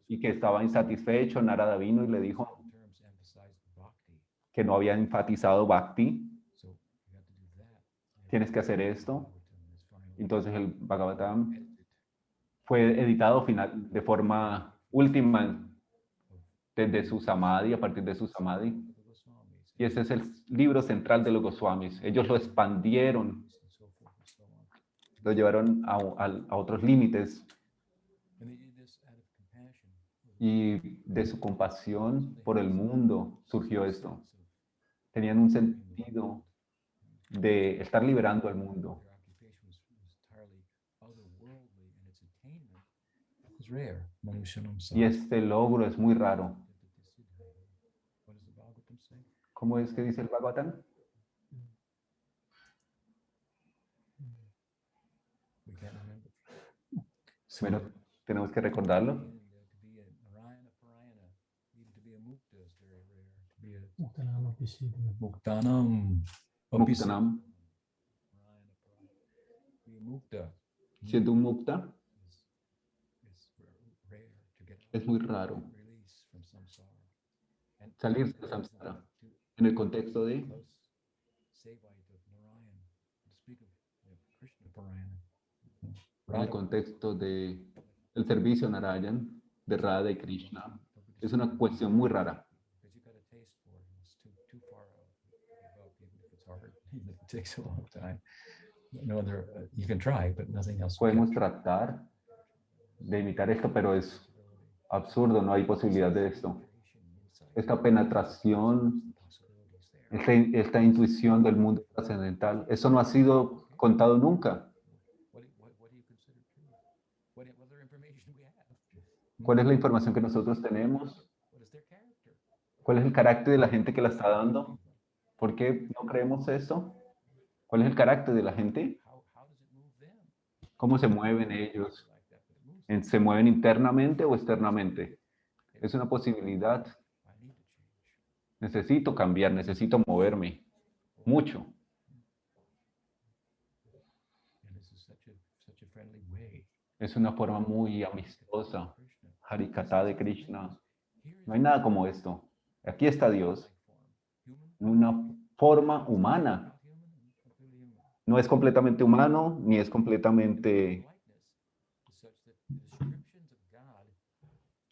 y que estaba insatisfecho. Narada vino y le dijo que no había enfatizado Bhakti. Tienes que hacer esto. Entonces el Bhagavatam fue editado de forma última desde su Samadhi, a partir de su Samadhi. Y ese es el libro central de los Goswamis. Ellos lo expandieron, lo llevaron a otros límites. Y de su compasión por el mundo surgió esto. Tenían un sentido de estar liberando al mundo. Y este logro es muy raro. ¿Cómo es que dice el Bhagavatam? Bueno, tenemos que recordarlo. Muktanam. Muktanam. Siendo un mukta, es muy raro salir de samsara en el contexto de el servicio a Narayan, de Radha y Krishna. Es una cuestión muy rara. Podemos tratar de imitar esto, pero es absurdo, no hay posibilidad de esto. Esta penetración, esta intuición del mundo trascendental, eso no ha sido contado nunca. ¿Cuál es la información que nosotros tenemos? ¿Cuál es el carácter de la gente que la está dando? ¿Por qué no creemos eso? ¿Cuál es el carácter de la gente? ¿Cómo se mueven ellos? ¿Se mueven internamente o externamente? Es una posibilidad. Necesito cambiar, necesito moverme mucho. And this is such a friendly way. Es una forma muy amistosa. Krishna. Harikata de Krishna. Here is No hay nada como esto. Aquí está Dios like form. Human, en una forma humana. not human, and completely human. No es completamente humano ni es completamente... Likeness is such that the descriptions of God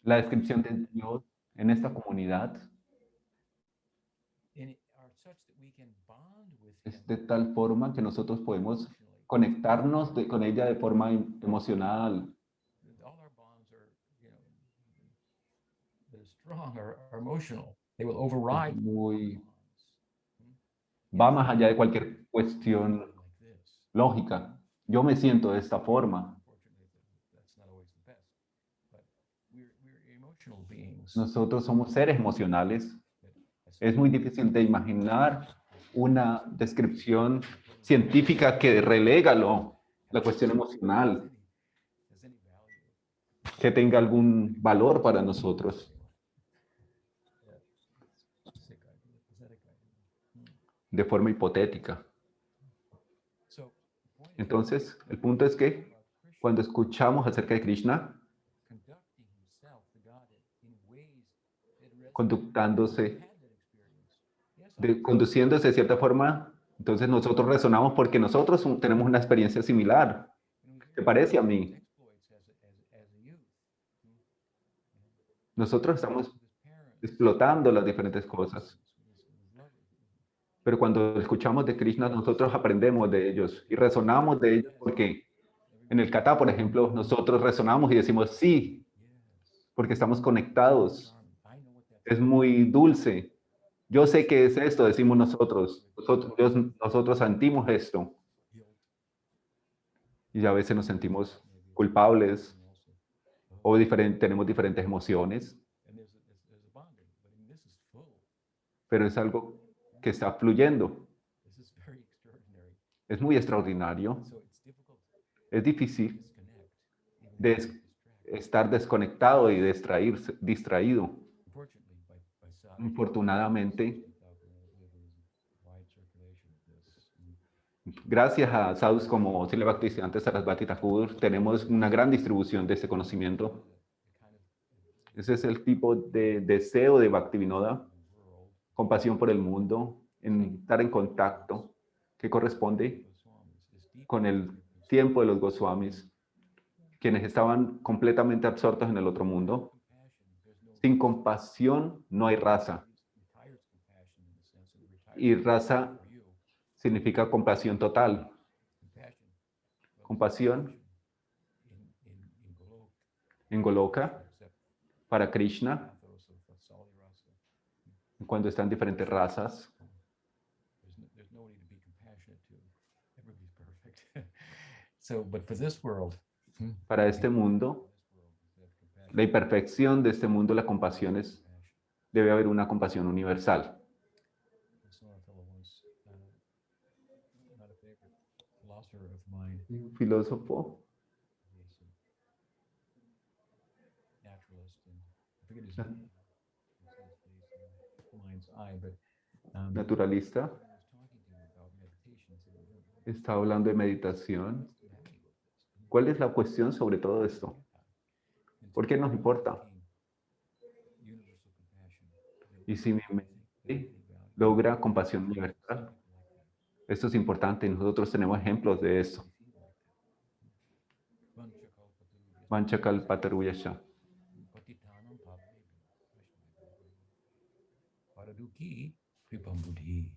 La descripción de Dios en esta comunidad are such that we can bond with es him de tal forma que nosotros podemos emotionally. conectarnos con ella de forma emocional. All our bonds are, that are strong are emotional. They will override Muy, bonds. va más allá de cualquier cuestión Like this. lógica. Yo me siento de esta forma. Unfortunately, that's not always the best. But we're emotional beings. Nosotros somos seres emocionales. Es muy difícil de imaginar una descripción científica que relega la cuestión emocional, Has any value. que tenga algún valor para nosotros. Sick idea, pathetic idea. De forma hipotética. So, the point is, Entonces, el punto es que about Krishna cuando escuchamos acerca de Krishna, conducting himself, the Godhead, in ways that resonate. conductándose, Had that experience. Yes, conduciéndose de cierta forma, entonces nosotros resonamos porque nosotros tenemos una experiencia similar. ¿Te parece a mí? exploits as a youth. Nosotros estamos With his parents. explotando las diferentes cosas. Pero cuando escuchamos de Krishna, nosotros aprendemos de ellos y resonamos de ellos porque en el kata, por ejemplo, nosotros resonamos y decimos sí, porque estamos conectados. I know what that Es muy dulce. Yo sé que es esto, decimos nosotros. Nosotros sentimos esto guilt. y a veces nos sentimos culpables o tenemos diferentes emociones, And there's a bonding, but I mean, this is full. pero es algo que está fluyendo. This is very extraordinary. Es muy extraordinario. So it's difficult Es difícil to disconnect. Even de distract. estar desconectado y distraído. Unfortunately, by sadhu, Infortunadamente, wide circulation of this. gracias a sadhus como Srila Bhaktisiddhanta Sarasvati Thakur, tenemos una gran distribución de ese conocimiento. The kind of Ese es el tipo de deseo de Bhaktivinoda, world compasión por el mundo, en estar en contacto, que corresponde Goswamis is deep. con el tiempo de los Goswamis, quienes estaban completamente absortos en el otro mundo. Compassion, there's no Sin compasión no hay raza. retired compassion in the sense of retired Y raza for you. significa compasión total. Compassion. Compasión In Golok, en Goloka except para Krishna, pathos of Sali Rasa. cuando están diferentes razas. There's nobody to be compassionate to. Everybody's perfect. So, but for this world, Para este mundo, la imperfección de este mundo, la compasión es, debe haber una compasión universal. Not a favorite philosopher of mine, Un filósofo, he's a naturalist, and I forget his name. Mind's eye, but naturalista, when I was talking to him about meditation, he said, "Well, está hablando de meditación. what's the value of this?" ¿Cuál es la cuestión sobre todo esto? ¿Por qué nos importa? Universal compassion. Y si mi mente logra compasión universal, esto es importante. Nosotros tenemos ejemplos de esto. Vanchakalpataruyasha. Patitanam Pavebhyo Paraduki Kripambuddhi.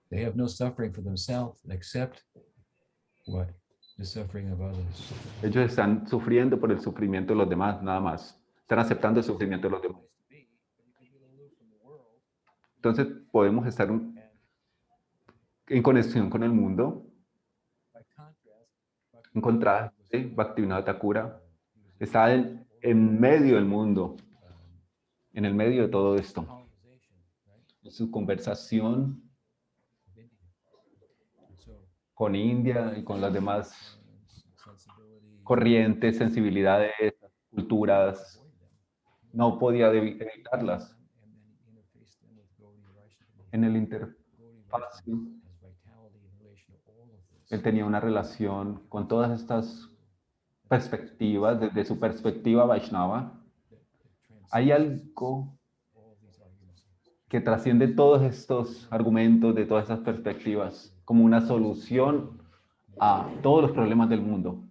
They have no suffering for themselves except what? The suffering of others. Ellos están sufriendo por el sufrimiento de los demás, nada más. Están aceptando el sufrimiento de los demás. Entonces podemos estar en conexión con el mundo. By contrast, En contraste, Bhaktivinoda Thakura está en medio del mundo, en el medio de todo esto. colonization, right? En su conversación Of India. And so con India y con las demás sensibilities, corrientes, sensibilidades, culturas, avoid them. no podía evitarlas. And then in En el Gaudiya interfacio, Vaishnava has vitality in relation to all of this. él tenía una relación con todas estas perspectivas, desde su perspectiva Vaishnava. Hay algo All these arguments. que trasciende todos estos argumentos, de todas esas perspectivas, como una solución a todos los problemas del mundo.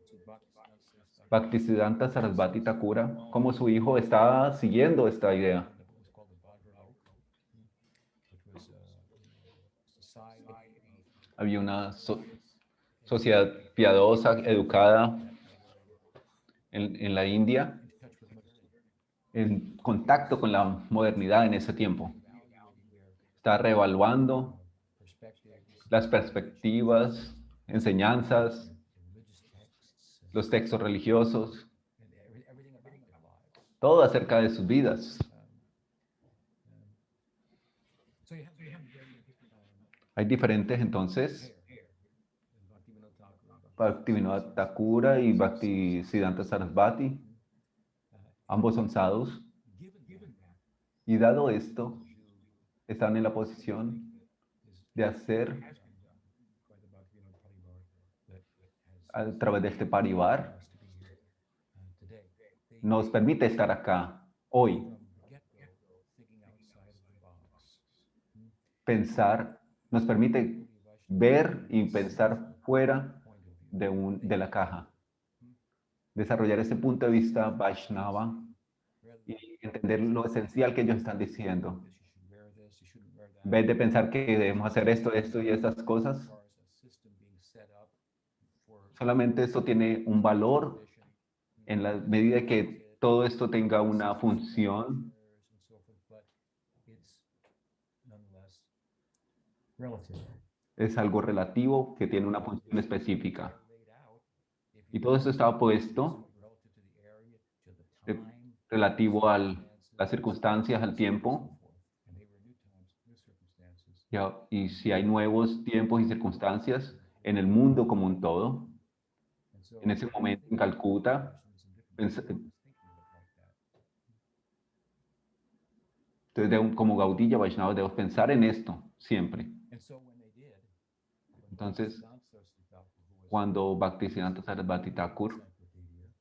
So Bhaktisiddhanta says, Bhaktisiddhanta Sarasvati Thakura, como su hijo, estaba siguiendo esta idea. what was called the Bhadra which was a society of Había una sociedad piadosa, educada en la India, in touch with modernity, en contacto con la modernidad en ese tiempo. evaluating their Está reevaluando perspectives, las perspectivas, enseñanzas, religious texts, los textos religiosos, and everything about their lives. todo acerca de sus vidas. So you have Hay diferentes entonces, Bhaktivinoda Thakur, Bhaktivinoda Thakura y Bhaktisiddhanta Sarasvati, ambos son sadhus, given that y dado esto, están en la posición de hacer by the Bhaktivinoda Parivar that has a través de este parivar, us to be here today. They nos permite estar acá hoy, from the get-go thinking outside of the box. pensar, nos permite ver y pensar fuera Point of view. de la caja, desarrollar ese punto de vista Vaishnava y entender lo esencial que ellos están diciendo. This, you should wear this, you shouldn't wear that. En vez de pensar que debemos hacer esto, esto y estas cosas, As far as a system being set up for solamente esto tiene un valor tradition, en la medida que todo esto tenga una función, and so forth, but it's nonetheless relative. es algo relativo que tiene una función específica. Laid out, if Y you todo esto estaba puesto relative to the area, to the eh, time, relativo a las circunstancias, al tiempo, and they were new times, new circumstances. y si hay nuevos tiempos y circunstancias en el mundo como un todo. And so En ese momento en Calcuta, persons in different pens- backgrounds thinking of it like that. entonces como Gaudiya Vaishnava debemos pensar en esto siempre. And so when they did, when Entonces, Bhaktisiddhanta Saraswati Thakur, who was cuando Bhaktisiddhanta Sarasvati Thakur encyclopedia,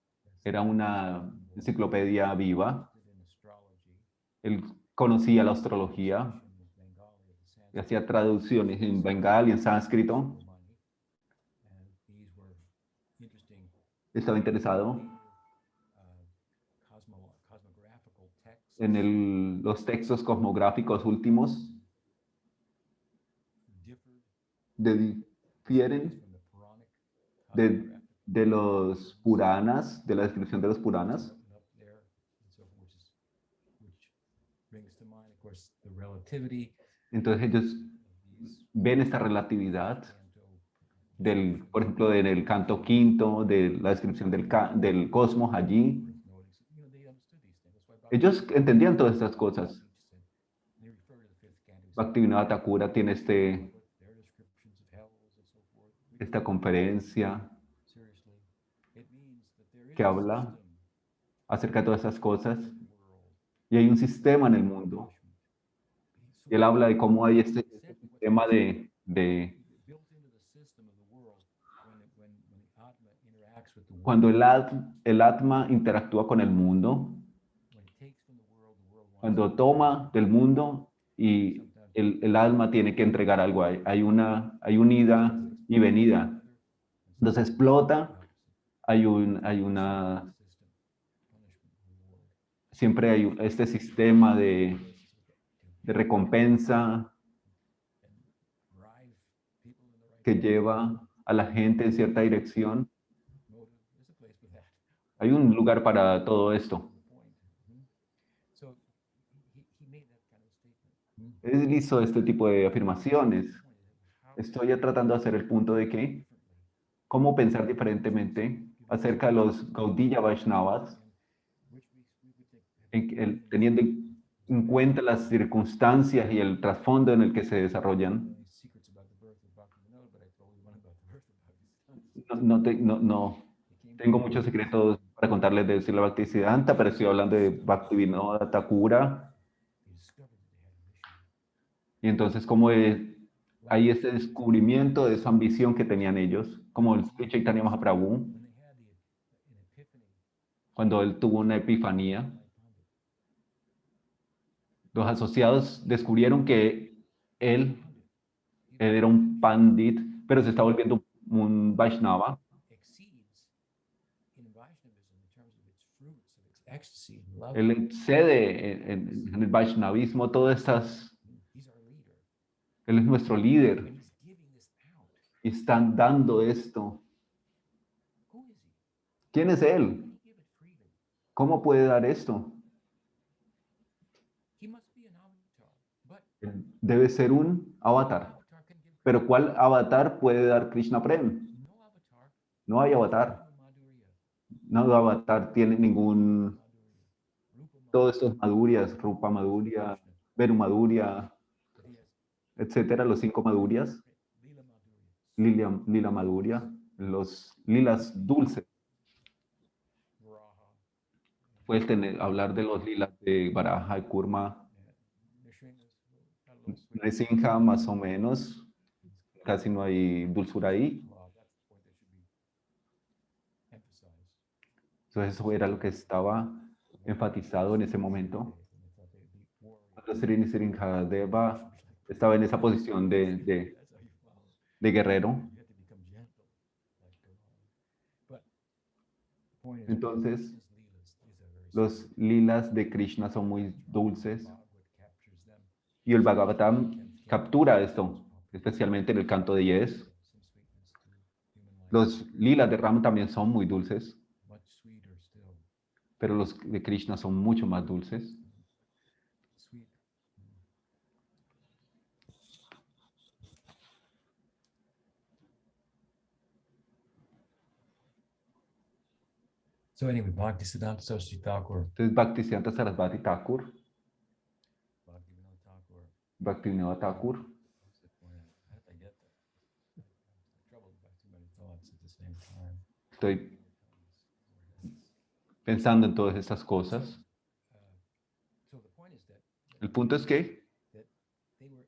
era una enciclopedia viva, in astrology, él conocía la astrología, in Bengali, of the y Sanskrit hacía traducciones en bengal y en sánscrito, money, and these were interesting estaba interesado cosmographical texts en los textos cosmográficos últimos, differed difieren from the Puranic de, cosmographic de los Puranas, de la descripción de los Puranas, up there, and so forth, which brings to mind, of course, the relativity entonces ellos of these ven esta relatividad canto del, por ejemplo, en el canto quinto, de la descripción del cosmos allí. notice. They understood these things. That's why Ellos entendían todas estas cosas. they refer to the fifth canto. Bhaktivinoda Thakura tiene Their descriptions of hells and so forth. esta conferencia Seriously, it means that there is que a habla system acerca de todas esas cosas in the world. y hay un sistema en el mundo. So Y él habla de cómo hay este sistema de built into the system of the world when the Atma interacts with the world, cuando el Atma interactúa con el mundo, when it takes from the world wants cuando toma del mundo y el alma tiene que entregar algo. Hay un ida y venida. Entonces explota, hay una, system, punishment, reward. siempre hay este sistema de recompensa Drive people in the right que lleva a la gente en cierta dirección. motive. There's a place for that. Hay un lugar para todo esto. Point. So he made that kind of statement. Él hizo este tipo de afirmaciones. How Estoy tratando de hacer el punto de que cómo pensar diferentemente acerca de los Gaudiya Vaishnavas, which we would think teniendo en cuenta las circunstancias y el trasfondo en el que se desarrollan. secrets about the birth of Bhaktivinoda, but I told you one about the birth of Bhaktivinoda. No tengo muchos secretos para contarles de Srila Bhaktisiddhanta, pero estoy hablando de Bhaktivinoda Thakura. He discovered that they had a mission. Y entonces, como hay este descubrimiento de esa ambición que tenían ellos, como el Sri Chaitanya Mahaprabhu, when they had an epiphany, cuando él tuvo una epifanía, Pandit, los asociados descubrieron que él, Pandit, él era un pandit, pero se está volviendo un Vaishnava. exceeds in Vaishnavism in terms of its fruits, of its ecstasy and love. Él excede en el Vaishnavismo todas estas. He's our leader, Él es nuestro líder and he's giving this out. y están dando esto. Who is he? ¿Quién es él? Can he give it freely? ¿Cómo puede dar esto? He must be an avatar, but Él debe ser un avatar. avatar can give Pero ¿cuál avatar puede dar Krishna Prem? no avatar. No hay avatar. Madhurya, No avatar tiene ningún. Madhurya, Rupa Todos estos Madhurias, Rupa Madhurya, Veru Madhurya, but he has etcétera, los 5 Madhurias, Lila Madhurya, Lila Madhurya, los lilas dulces. Varaha, Puedes hablar de los lilas de Baraja y Kurma, Nrsimha's got a little sweet. Nrisimha más o menos, casi no hay dulzura ahí. Well, that's the point that should be emphasized. Entonces eso era lo que estaba enfatizado en ese momento. Cuando Sri Sringadeva estaba en esa posición de guerrero. Entonces, los lilas de Krishna son muy dulces y el Bhagavatam captura esto, especialmente en el canto de Yes. Los lilas de Ram también son muy dulces, pero los de Krishna son mucho más dulces. So anyway, Bhaktisiddhanta Saraswati Thakur, Entonces, Bhaktisiddhanta Sarasvati Thakur, Bhaktivinoda Thakur, Bhaktivinoda Thakur, what's the point? How did I get that? I'm troubled by too many thoughts at the same time. estoy pensando en todas estas cosas. So the point is that El punto es que they were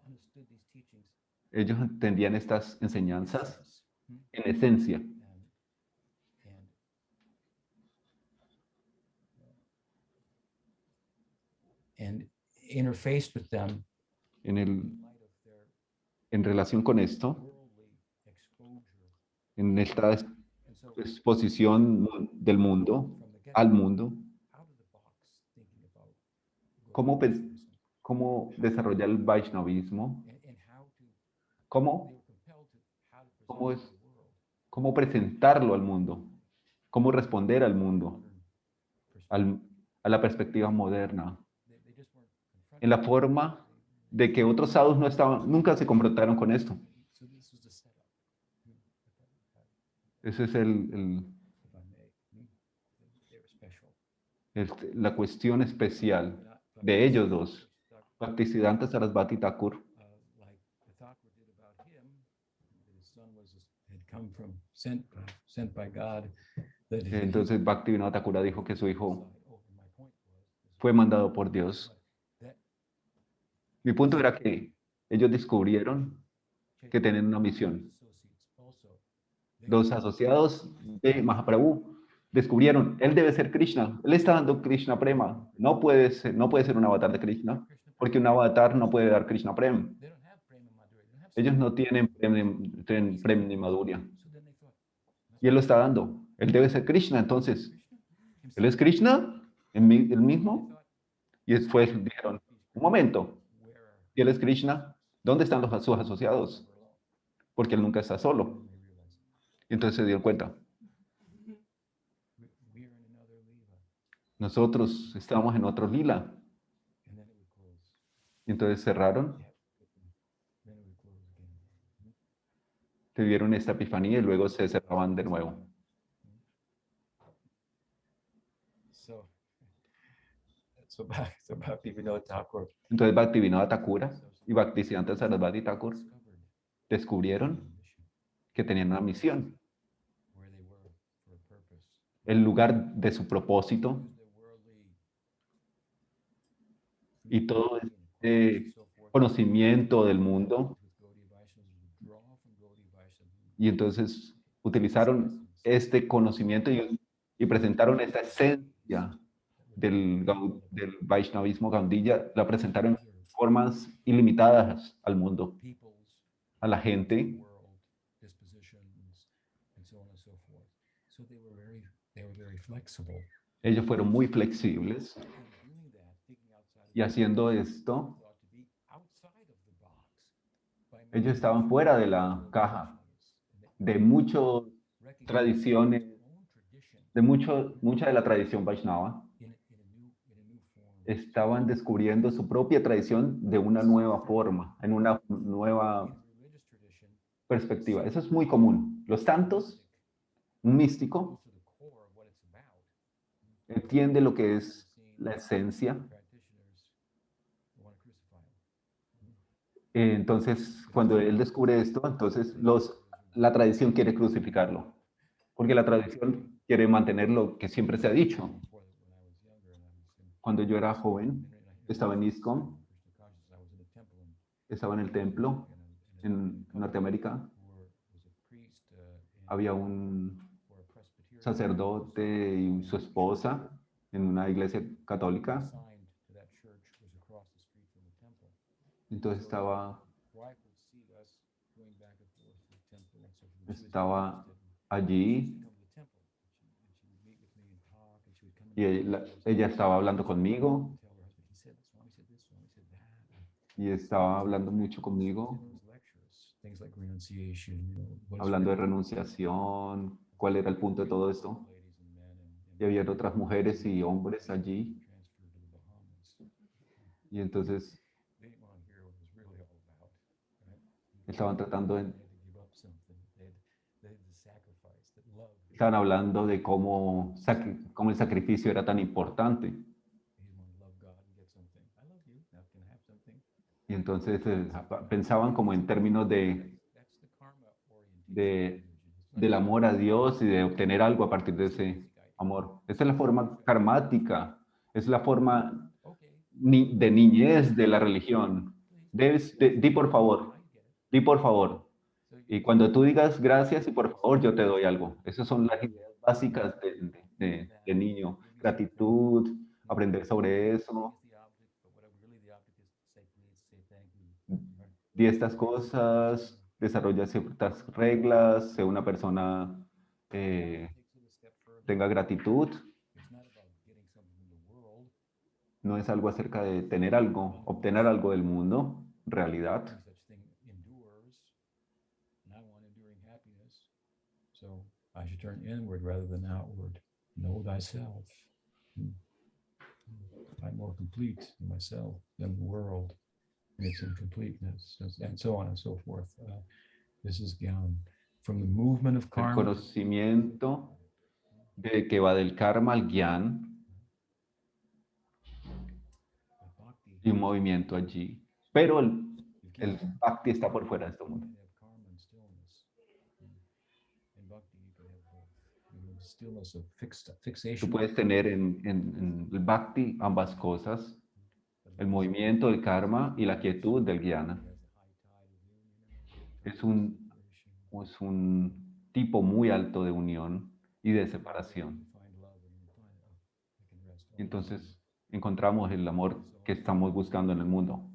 understood these teachings ellos entendían estas enseñanzas and, en esencia. and interfaced with them En, in light of their en relación con esto, worldly exposure. en esta And so exposición del mundo from the get al mundo, out of the box thinking about ¿cómo, Vaishnavism cómo desarrollar el Vaishnavismo? and how to ¿Cómo, they were compelled to how to ¿Cómo present es? to the world cómo presentarlo al mundo? ¿Cómo responder al mundo? modern perspective. A la perspectiva moderna? They just weren't confronted. En la forma de que otros sadhus no estaban, nunca se confrontaron con esto. So this was the setup. Ese es If I may, they were special. la cuestión especial Not de ellos dos. Bhaktisiddhanta Bhaktisiddhanta Thakur, Sarasvati Thakur, like the Thakur did about him, that his son had come from sent by God. That he- entonces Bhaktivinoda Thakur dijo que su hijo my point was, fue mandado por Dios. that Mi punto era que ellos descubrieron que tenían una misión. associates also, Los asociados de Mahaprabhu descubrieron, él debe ser Krishna, él está dando Krishna Prema, no puede ser un avatar de Krishna, porque un avatar no puede dar Krishna Prem. they don't have Prema Madhurya, they don't have Ellos no tienen Prem ni Madhurya, so then they thought, y él lo está dando. Él debe ser Krishna, entonces, Krishna ¿él es Krishna? ¿El mismo? Y después dijeron, un momento, where are si él es Krishna, ¿dónde están sus asociados? Porque él nunca está solo. they realized Y entonces se dieron cuenta, we're in another lila, nosotros estábamos en otro lila. and then it would close. Y entonces cerraron, Then it would close again. tuvieron esta epifanía y luego se cerraban de nuevo. So Bhaktivinoda Thakur Entonces Bhaktivinoda Thakur y Bhaktisiddhanta Sarasvati Thakur discovered descubrieron que tenían una misión, where they were for a purpose. el lugar de su propósito, Their worldly y todo de conocimiento del mundo, y entonces utilizaron este conocimiento y presentaron esta esencia del Vaishnavismo Gaudiya, la presentaron en formas ilimitadas al mundo, a la gente. Ellos fueron muy flexibles y haciendo esto, ellos estaban fuera de la caja de muchas tradiciones, mucha de la tradición Vaishnava. Estaban descubriendo su propia tradición de una nueva forma, en una nueva perspectiva. Eso es muy común. Los santos, un místico, entiende lo que es la esencia. Entonces, cuando él descubre esto, entonces la tradición quiere crucificarlo, porque la tradición quiere mantener lo que siempre se ha dicho. Cuando yo era joven, estaba en ISKCON, estaba en el templo en Norteamérica. Había un sacerdote y su esposa en una iglesia católica. Entonces estaba allí y ella estaba hablando conmigo y estaba hablando mucho conmigo, hablando de renunciación, cuál era el punto de todo esto. Y había otras mujeres y hombres allí. Y entonces estaban tratando de... Estaban hablando de cómo el sacrificio era tan importante. Y entonces pensaban como en términos del amor a Dios y de obtener algo a partir de ese amor. Esa es la forma karmática, es la forma de niñez de la religión. Di por favor, di por favor. Y cuando tú digas gracias y por favor, yo te doy algo. Esas son las ideas básicas de niño. Gratitud, aprender sobre eso. Di estas cosas, desarrolla ciertas reglas, sé una persona, tenga gratitud. No es algo acerca de tener algo, obtener algo del mundo, realidad. So I should turn inward rather than outward. Know thyself. I'm more complete in myself than the world in its incompleteness, and so on and so forth. This is Gyan. From the movement of El karma. conocimiento de que va del karma al gyan y un movimiento allí. Pero el bhakti está por fuera de este mundo. Tú puedes tener en el bhakti ambas cosas, el movimiento del karma y la quietud del jnana. Es un tipo muy alto de unión y de separación. Entonces encontramos el amor que estamos buscando en el mundo.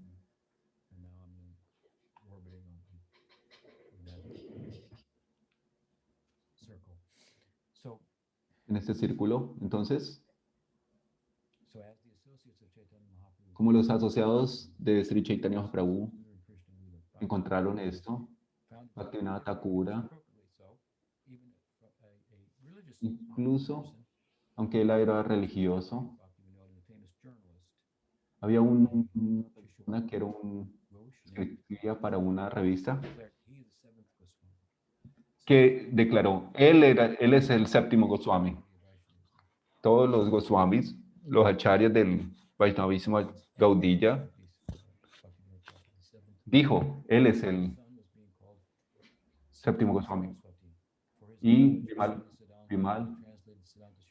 En este círculo, entonces, como los asociados de Sri Chaitanya Mahaprabhu encontraron esto, Bhaktivinoda Thakura, incluso, aunque él era religioso, había una persona que era que escribía para una revista que declaró, él es el séptimo Goswami. Todos los Goswamis, los acharyas del Vaishnavismo Gaudiya, dijo, él es el séptimo Goswami. Y Vimal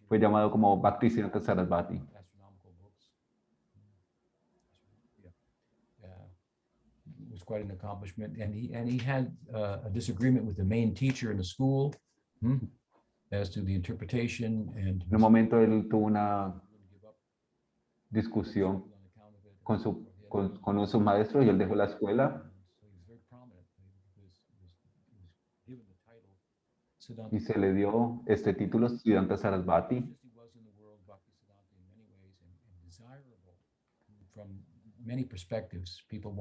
fue llamado como Bhaktisiddhanta Sarasvati. was quite an accomplishment. And he had a disagreement with the main teacher in the school as to the interpretation. And En un momento él tuvo una discusión con uno de sus maestros y él dejó la escuela y se le dio este título, Siddhanta Sarasvati.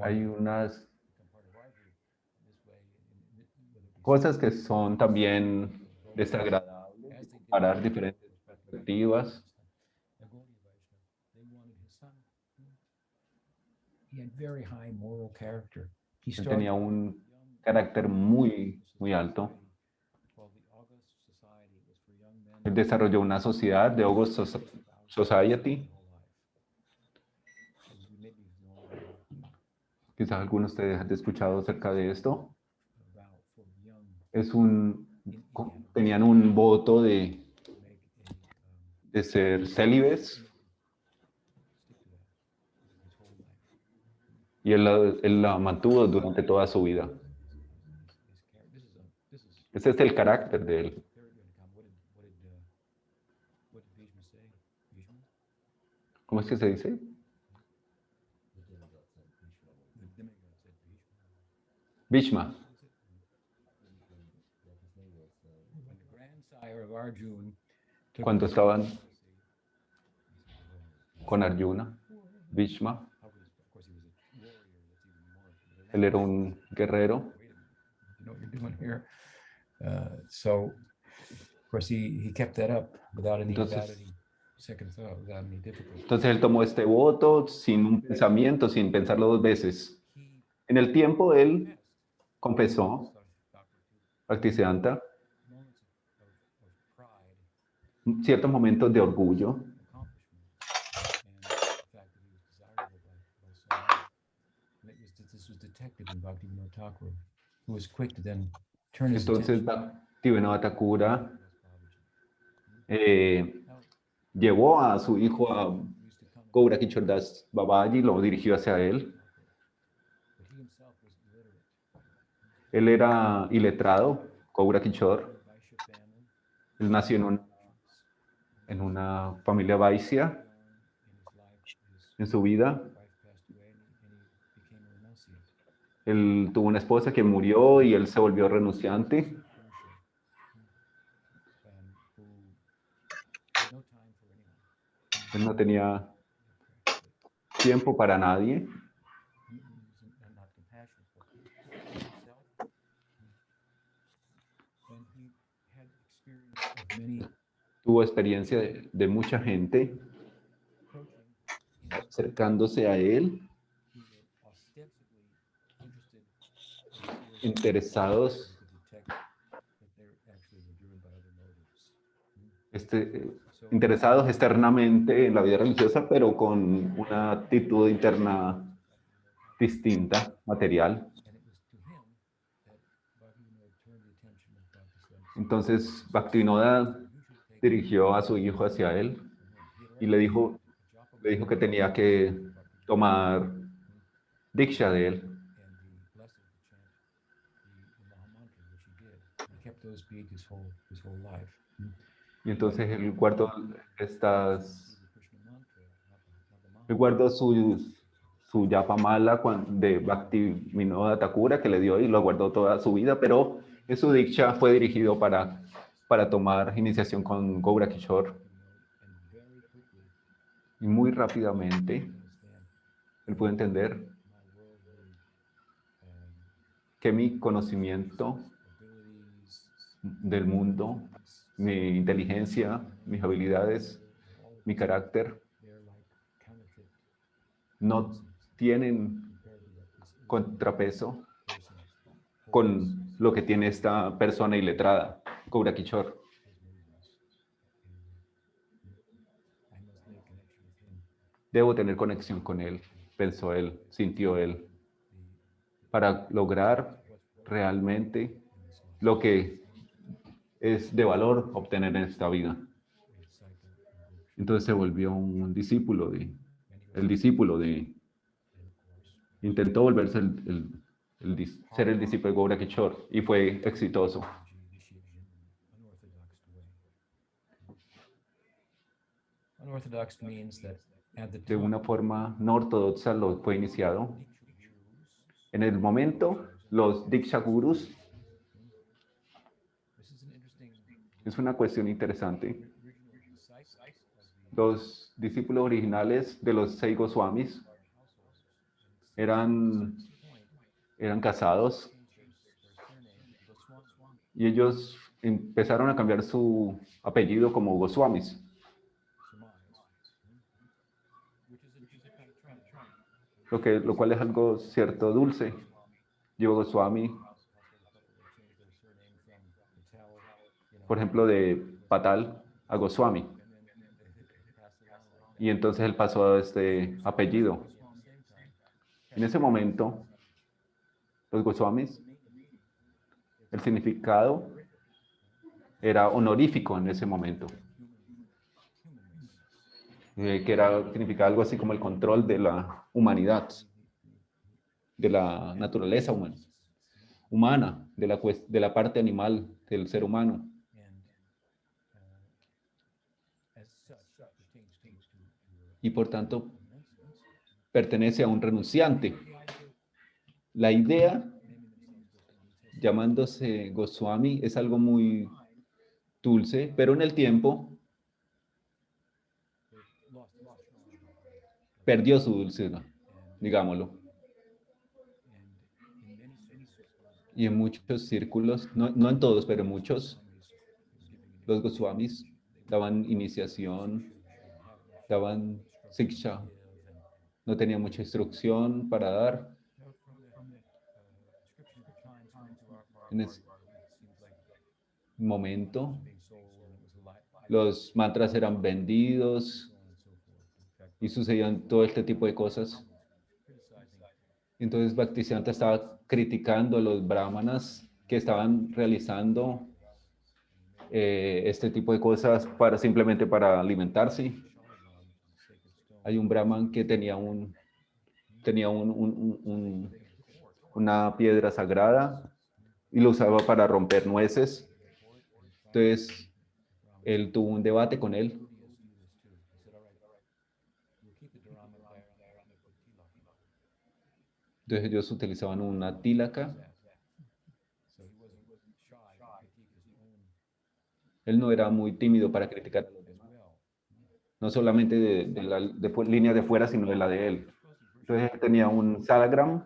Hay unas cosas que son también desagradables, comparar diferentes perspectivas. Él tenía un carácter muy, muy alto. Él desarrolló una sociedad de August Society. Quizás algunos de ustedes han escuchado acerca de esto. Tenían un voto de ser célibes. Y él la mantuvo durante toda su vida. Ese es el carácter de él. ¿Cómo es que se dice? Bhishma. Cuando estaban con Arjuna, Bhishma, él era un guerrero. So, of course, he kept that up without any second thought, without any difficulty. Entonces él tomó este voto sin un pensamiento, sin pensarlo dos veces. En el tiempo él confesó, Bhaktisiddhanta, ciertos momentos de orgullo. Entonces Bhaktivinoda Thakura llevó a su hijo a Gaura Kishore Das Babaji, lo dirigió hacia él. Él era iletrado, Gaura Kishore. Él nació en una familia Vaisya en su vida. Él tuvo una esposa que murió y él se volvió renunciante. Él no tenía tiempo para nadie. Tuvo experiencia de mucha gente acercándose a él, interesados, interesados externamente en la vida religiosa, pero con una actitud interna distinta, material. Entonces Bhaktivinoda dirigió a su hijo hacia él y le dijo que tenía que tomar diksha de él. Y entonces él guardó su yapamala de Bhaktivinoda Thakura que le dio y lo guardó toda su vida, pero en su diksha fue dirigido para tomar iniciación con Gaura Kishore. Y muy rápidamente él pudo entender que mi conocimiento del mundo, mi inteligencia, mis habilidades, mi carácter, no tienen contrapeso con lo que tiene esta persona iletrada, Gaura Kishore. Debo tener conexión con él, pensó él, sintió él, para lograr realmente lo que es de valor obtener en esta vida. Entonces se volvió un discípulo intentó volverse ser el discípulo de Gaura Kishore y fue exitoso. Unorthodox means that at the De time, una forma no ortodoxa lo fue iniciado. En el momento, los Diksha Gurus, this is an interesting es una cuestión interesante, original disciples of the los discípulos originales de los 6 Goswamis eran, eran casados y ellos empezaron a cambiar su apellido como Goswamis, lo cual es algo cierto dulce. Jiva Goswami, por ejemplo, de Patal a Goswami, y entonces él pasó a este apellido. En ese momento, los Goswamis, el significado era honorífico en ese momento, que significaba algo así como el control de la humanidad, de la naturaleza humana, de la parte animal del ser humano. Y por tanto, pertenece a un renunciante. La idea, llamándose Goswami, es algo muy dulce, pero en el tiempo perdió su dulzura, digámoslo. Y en muchos círculos, no en todos, pero en muchos, los Goswamis daban iniciación, daban siksha, no tenían mucha instrucción para dar. En ese momento, los mantras eran vendidos y sucedían todo este tipo de cosas. Entonces Bhaktisiddhanta estaba criticando a los brahmanas que estaban realizando este tipo de cosas simplemente para alimentarse. Hay un brahman que tenía una piedra sagrada y lo usaba para romper nueces. Entonces, él tuvo un debate con él. Entonces ellos utilizaban una tílaca. Él no era muy tímido para criticar, no solamente de la línea de fuera, sino de la de él. Entonces él tenía un salagram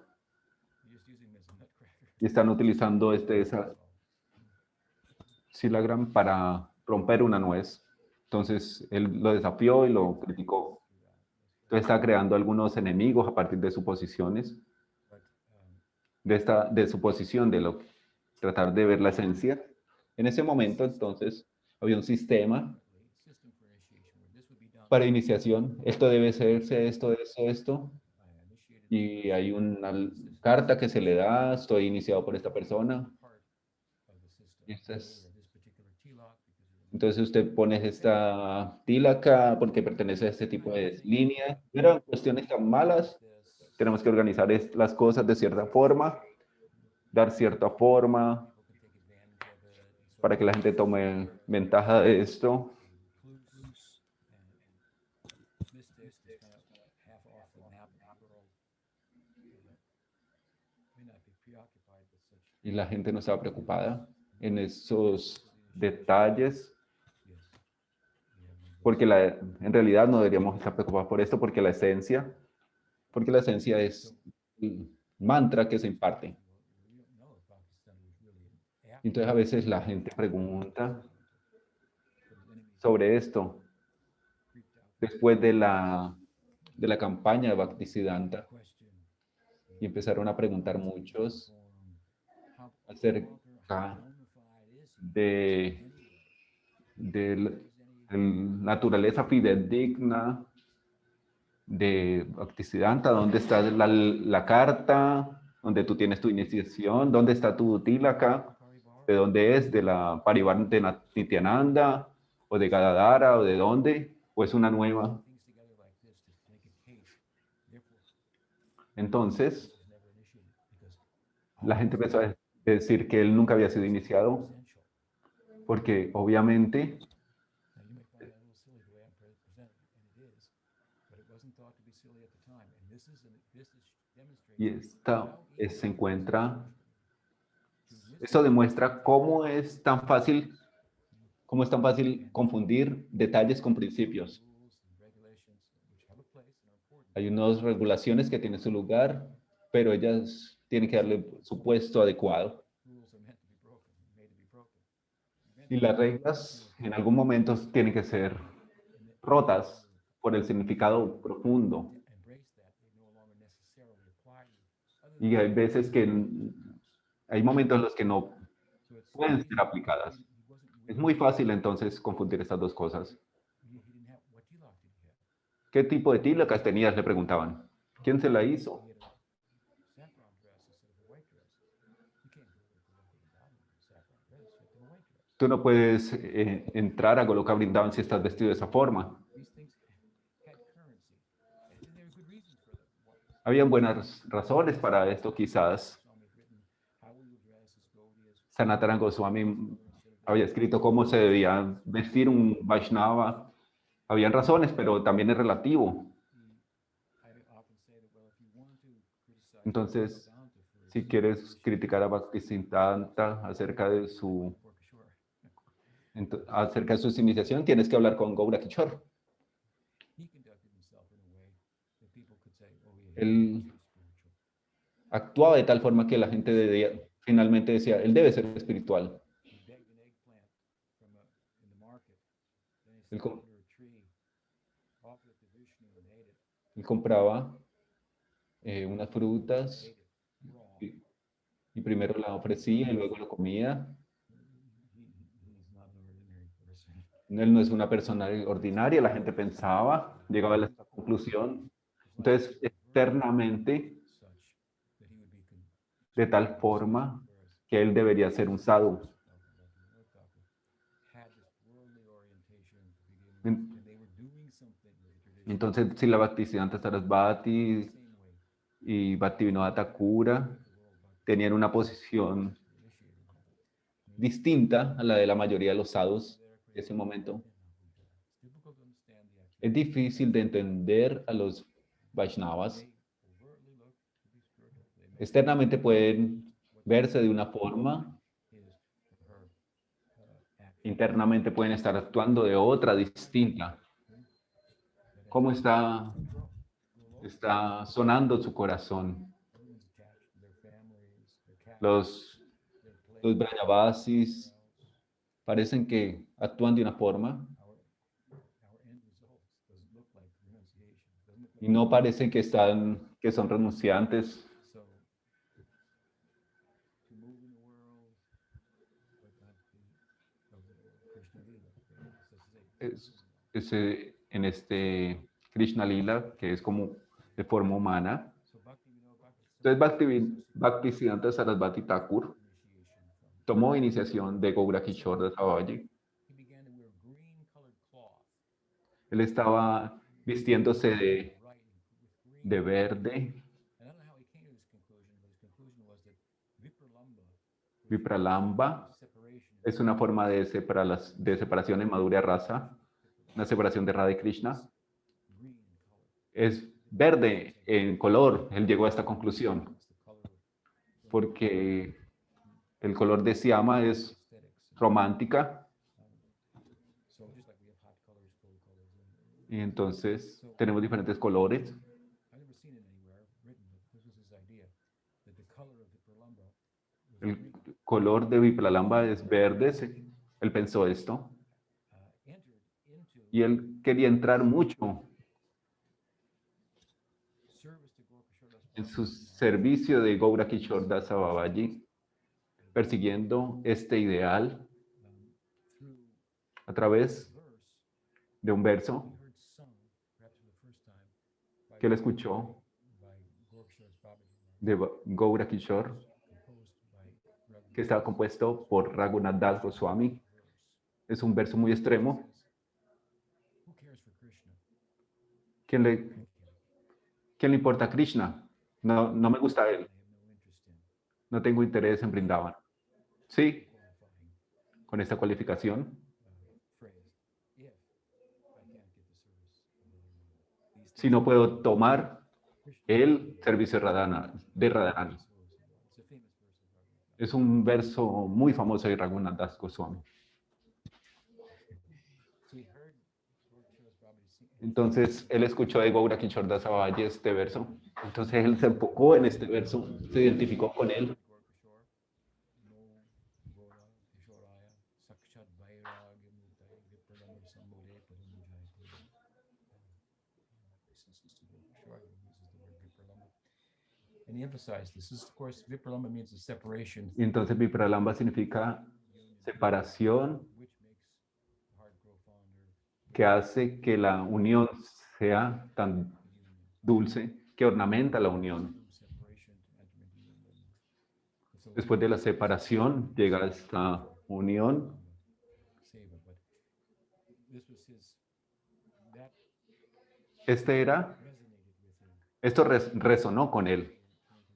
y están utilizando esa silagram para romper una nuez. Entonces él lo desafió y lo criticó. Entonces está creando algunos enemigos a partir de suposiciones, de su posición, tratar de ver la esencia. En ese momento, entonces, había un sistema para iniciación. Esto debe ser esto. Y hay una carta que se le da, estoy iniciado por esta persona. Y entonces usted pone esta tílaca porque pertenece a este tipo de línea. No eran cuestiones tan malas. Tenemos que organizar las cosas de cierta forma, dar cierta forma para que la gente tome ventaja de esto. Y la gente no estaba preocupada en esos detalles, porque en realidad no deberíamos estar preocupados por esto, porque la esencia es el mantra que se imparte. Entonces a veces la gente pregunta sobre esto. Después de la campaña de Bhaktisiddhanta, y empezaron a preguntar muchos acerca de naturaleza fidedigna de Bhaktisiddhanta, dónde está la carta, donde tú tienes tu iniciación, dónde está tu tílaca, de dónde es, de la Parivar de Nityananda, o de Gadadhara, o de dónde, o es una nueva. Entonces, la gente empezó a decir que él nunca había sido iniciado, porque obviamente, Now, you may find that a little silly the way I'm presenting it, and it is, but it wasn't thought to be silly at the time. And this y demonstrates esta how easy se it encuentra, is to miss esto demuestra cómo es tan fácil, confundir detalles con principios. rules and regulations which have a place and are important. Hay unas regulaciones que tienen su lugar, pero ellas tienen que darle su puesto adecuado. Rules are meant to be broken, made to be broken. Y las reglas en algún momento tienen que ser rotas por el significado profundo. Embrace that, they no longer necessarily apply to you. Other Y hay veces que hay momentos en los que no so it's pueden easy. ser aplicadas. He wasn't Es really, muy fácil entonces confundir estas dos cosas. he didn't have, what tilak did he have? ¿Qué tipo de tílacas tenías? Le preguntaban. ¿Quién se la hizo? He had a saffron dress instead of a white dress. You can't go to Goloka Vrindavan in a saffron dress, you have to have a white dress. Tú no puedes entrar a Goloka Vrindavan si estás vestido de esa forma. These things had currency, and there were good reasons for them. Habían buenas razones para esto, quizás. Swami had written, how will you dress as Gaudiya as Sanatana Goswami había escrito cómo se debía vestir un Vaishnava. Habían razones, pero también es relativo. I often say that, well, if you want to criticize Entonces, Vedanta for his si quieres criticar a Bhaktisiddhanta acerca de su acerca de su iniciación, tienes que hablar con Gaura Kishore. he conducted himself in a way that people could say, oh yeah, Él he's spiritual. actuaba de tal forma que la gente finalmente decía, él debe ser espiritual. He begged an eggplant from in the market, then he Él, sat com- under a tree, offered it to Vishnu and ate it. él compraba unas frutas Ate it raw. y primero la ofrecía y luego lo comía. He's not an ordinary person. Él no es una persona ordinaria, la gente pensaba, llegaba a esta conclusión. Entonces, externamente, Such that he would be de tal forma que él debería ser un sadhu. had this worldly orientation to begin with, En- and they were doing something with the tradition Entonces, si la Bhaktisiddhanta Sarasvati the same way. y Bhaktivinoda Thakura tenían una posición distinta a la de la mayoría de los sadhus de ese momento. It's difficult to understand the activity. Es difícil de entender a los Vaishnavas. They overtly look to be spiritual. They may Externamente pueden verse de una forma, his or her act. internamente pueden estar actuando de otra distinta. ¿Cómo está sonando su corazón? Everyone's attached to their families, their cats, Los their place. Brajavasis parecen que actúan de una forma Our end results doesn't look like renunciation. Doesn't look y like no parecen que son renunciantes. so. To move in the world, but not be of the Krishna Lila. En este Krishna Lila, que es como de forma humana. So Bhakti, we know Bhakti. Entonces, Bhaktisiddhanta Sarasvati Thakur Initiation from. tomó iniciación de Gaura Kishore Das Babaji. He began to wear green colored cloth. Él estaba vistiéndose Writing with green. de verde. I don't know how he came to this conclusion, but his conclusion was that Vipralamba Vipralamba separation es una forma de separación en Madhurya Rasa, una separación de Radha y Krishna. green color. Es verde en color. Él llegó a esta conclusión It's the color of porque el color de Syama es aesthetics. romántica So just like we have hot colors, cold colors, and y entonces tenemos diferentes colores. I've never seen it anywhere written, but this was his idea, that the color of Vipralamba was El green. color de Vipralamba es verde. Él pensó esto Entered into y él quería entrar mucho service to Gorkashore Das en Babaji, su servicio de Gaura Kishore Das Babaji, persiguiendo este ideal through a través verse de un verso he heard sung, perhaps for the first time, by, que él escuchó by Gorkashore Das Babaji, de Gaura Kishore, composed by Raghunath que estaba compuesto por Raghunath Das Goswami. verse. Es un verso muy extremo. Who cares for Krishna? ¿Quién le importa a Krishna? No, no me gusta a él. I have no interest in. no tengo interés en Brindavan. Sí, qualifying con esta cualificación, phrase. If I can't get the service of Radharani. These si things no are puedo tomar Krishna. el servicio de Radharani. It's a famous verse of Bhagavad Es un verso muy famoso de Raghunath Das Goswami. So he heard Lord Kishore Prabhupada sing. Entonces él escuchó de Gaura Kishore Das Babaji este verso. Entonces él se enfocó en este verso, se identificó con él. Gaur Kishore, Mo Gora Kishoraya, Sakshat Vairagya Muktai, Vipralambha Sambhode Padamujayate. References to Gaur Kishore, he uses the word Vipralambha. And he emphasized this is, of course, Vipralambha means the separation. Y entonces Vipralambha significa separación Which makes the heart grow fonder. que hace que la unión sea tan dulce, que ornamenta la unión. Separation to enter into union. So Después de la separación llega esta unión. Seva, but this was his, that Este era, resonated with him. esto resonó con él. Into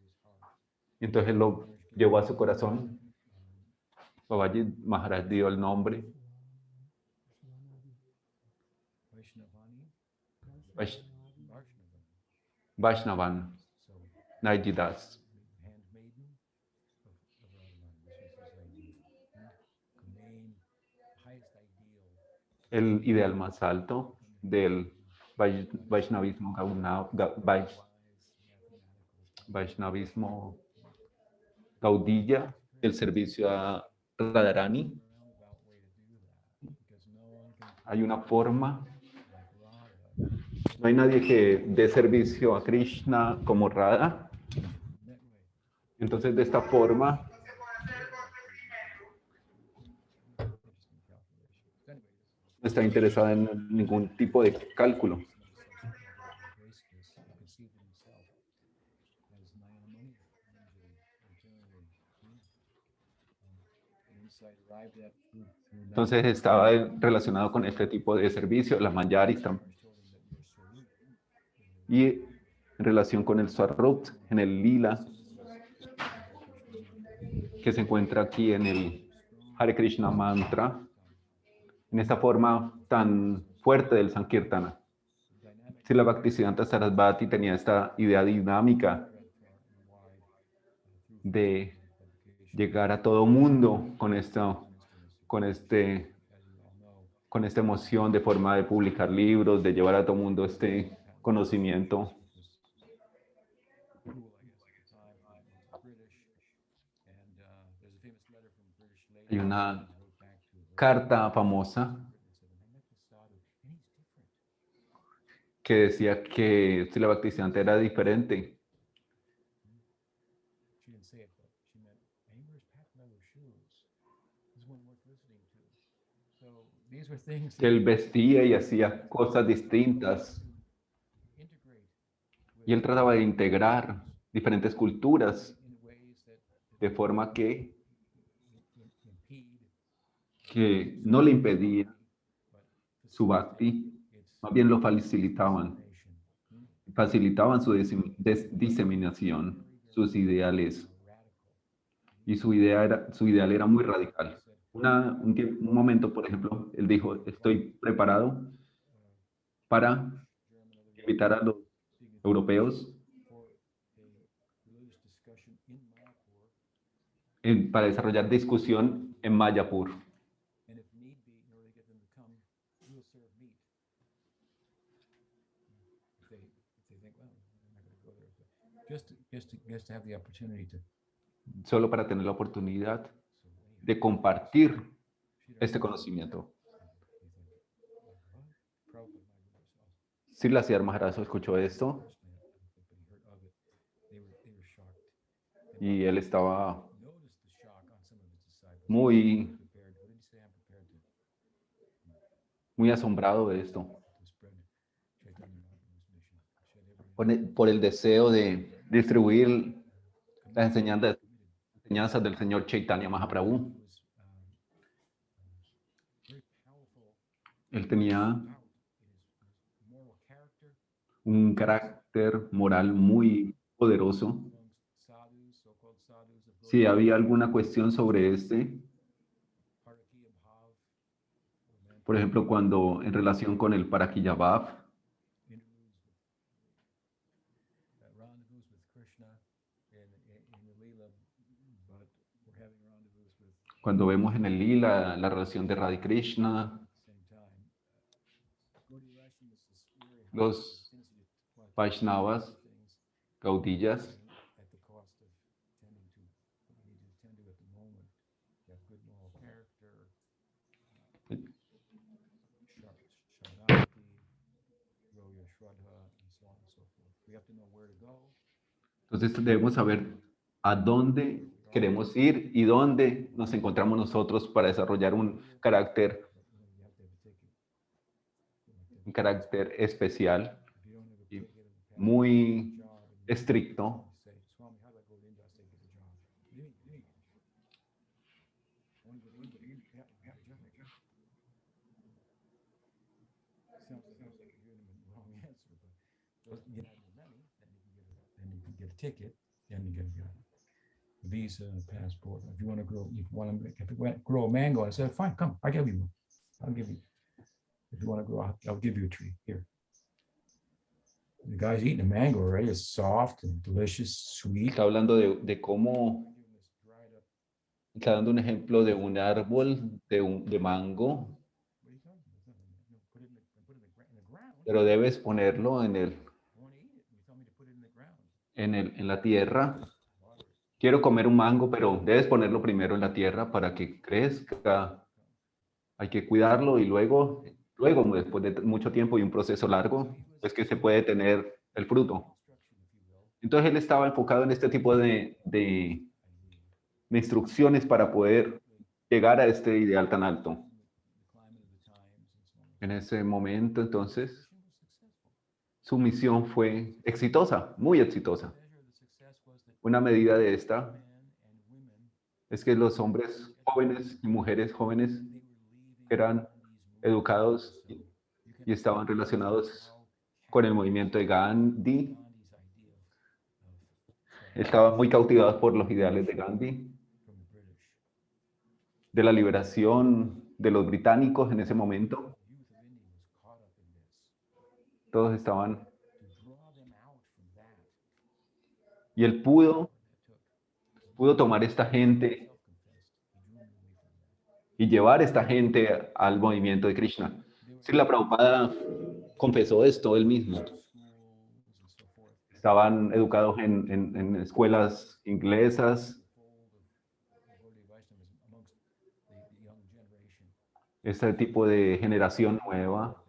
his heart. Y entonces él lo llevó a su corazón. Babaji Maharaj dio el nombre. Vaishnavani, Vash- Vaishnavani. Vaishnavan, So, Naiji Das. handmaiden of Radharani. This was his idea. The main, highest ideal. El ideal más alto del Vaishnavismo, Wise, mathematical. Vaishnavismo Gaudilla, el servicio a Radharani. Roundabout way to do that. Because no one can Hay una forma, like Radha. no hay nadie que dé servicio a Krishna como Radha. That way. Entonces, de esta forma, Interesting calculation. Anyway, no está interesada en ningún tipo de cálculo. Entonces estaba relacionado con este tipo de servicio, las manjaris y en relación con el Swarup, en el lila, que se encuentra aquí en el Hare Krishna mantra, en esta forma tan fuerte del Sankirtana. Srila Bhaktisiddhanta Sarasvati tenía esta idea dinámica de llegar a todo mundo con esta emoción de forma de publicar libros, de llevar a todo mundo este conocimiento. Hay una carta famosa que decía que Srila Bhaktisiddhanta era diferente. Que él vestía y hacía cosas distintas. Y él trataba de integrar diferentes culturas de forma que no le impedía su bhakti, más bien lo facilitaban su diseminación, sus ideales. Y su ideal era muy radical. Un momento, por ejemplo, él dijo, estoy preparado para invitar a los europeos para desarrollar discusión en Mayapur. Just to have the opportunity to solo para tener la oportunidad de compartir este conocimiento. Srila Siddhar Maharaj escuchó esto y él estaba muy asombrado de esto, por el deseo de distribuir las enseñanzas del señor Chaitanya Mahaprabhu. Él tenía un carácter moral muy poderoso. si había alguna cuestión sobre este, por ejemplo, cuando en relación con el Parakiyabhav, rendezvous with Krishna in the Leela, but we're having rendezvous with cuando vemos en el Lila la relación de Radha y Krishna, at the same time. Gaudiya Vaishnavism is very high. los Vaishnavas, Things Gaudillas, at the cost of tending to what we need to tend to at the moment. You have good moral character, Sharanagati, grow your Shraddha, and so on and so forth. We have to know where to go. entonces debemos saber a dónde queremos ir y dónde nos encontramos nosotros para desarrollar un carácter especial y muy estricto. Ticket, then you get a visa, passport. If you want to grow, grow a mango, I said, fine, come, I'll give you. If you want to grow, I'll give you a tree here. The guy's eating a mango already. It's soft and delicious, sweet. Está hablando de cómo, está dando un ejemplo de un árbol de mango, pero debes ponerlo en la tierra. Quiero comer un mango, pero debes ponerlo primero en la tierra para que crezca. Hay que cuidarlo y luego, después de mucho tiempo y un proceso largo, es que se puede tener el fruto. Entonces él estaba enfocado en este tipo de instrucciones para poder llegar a este ideal tan alto. En ese momento, entonces, su misión fue exitosa, muy exitosa. Una medida de esta es que los hombres jóvenes y mujeres jóvenes que eran educados y estaban relacionados con el movimiento de Gandhi, estaban muy cautivados por los ideales de Gandhi, de la liberación de los británicos en ese momento. Todos estaban. Y él pudo tomar esta gente y llevar esta gente al movimiento de Krishna. Srila Prabhupada confesó esto él mismo. Estaban educados en escuelas inglesas. Este tipo de generación nueva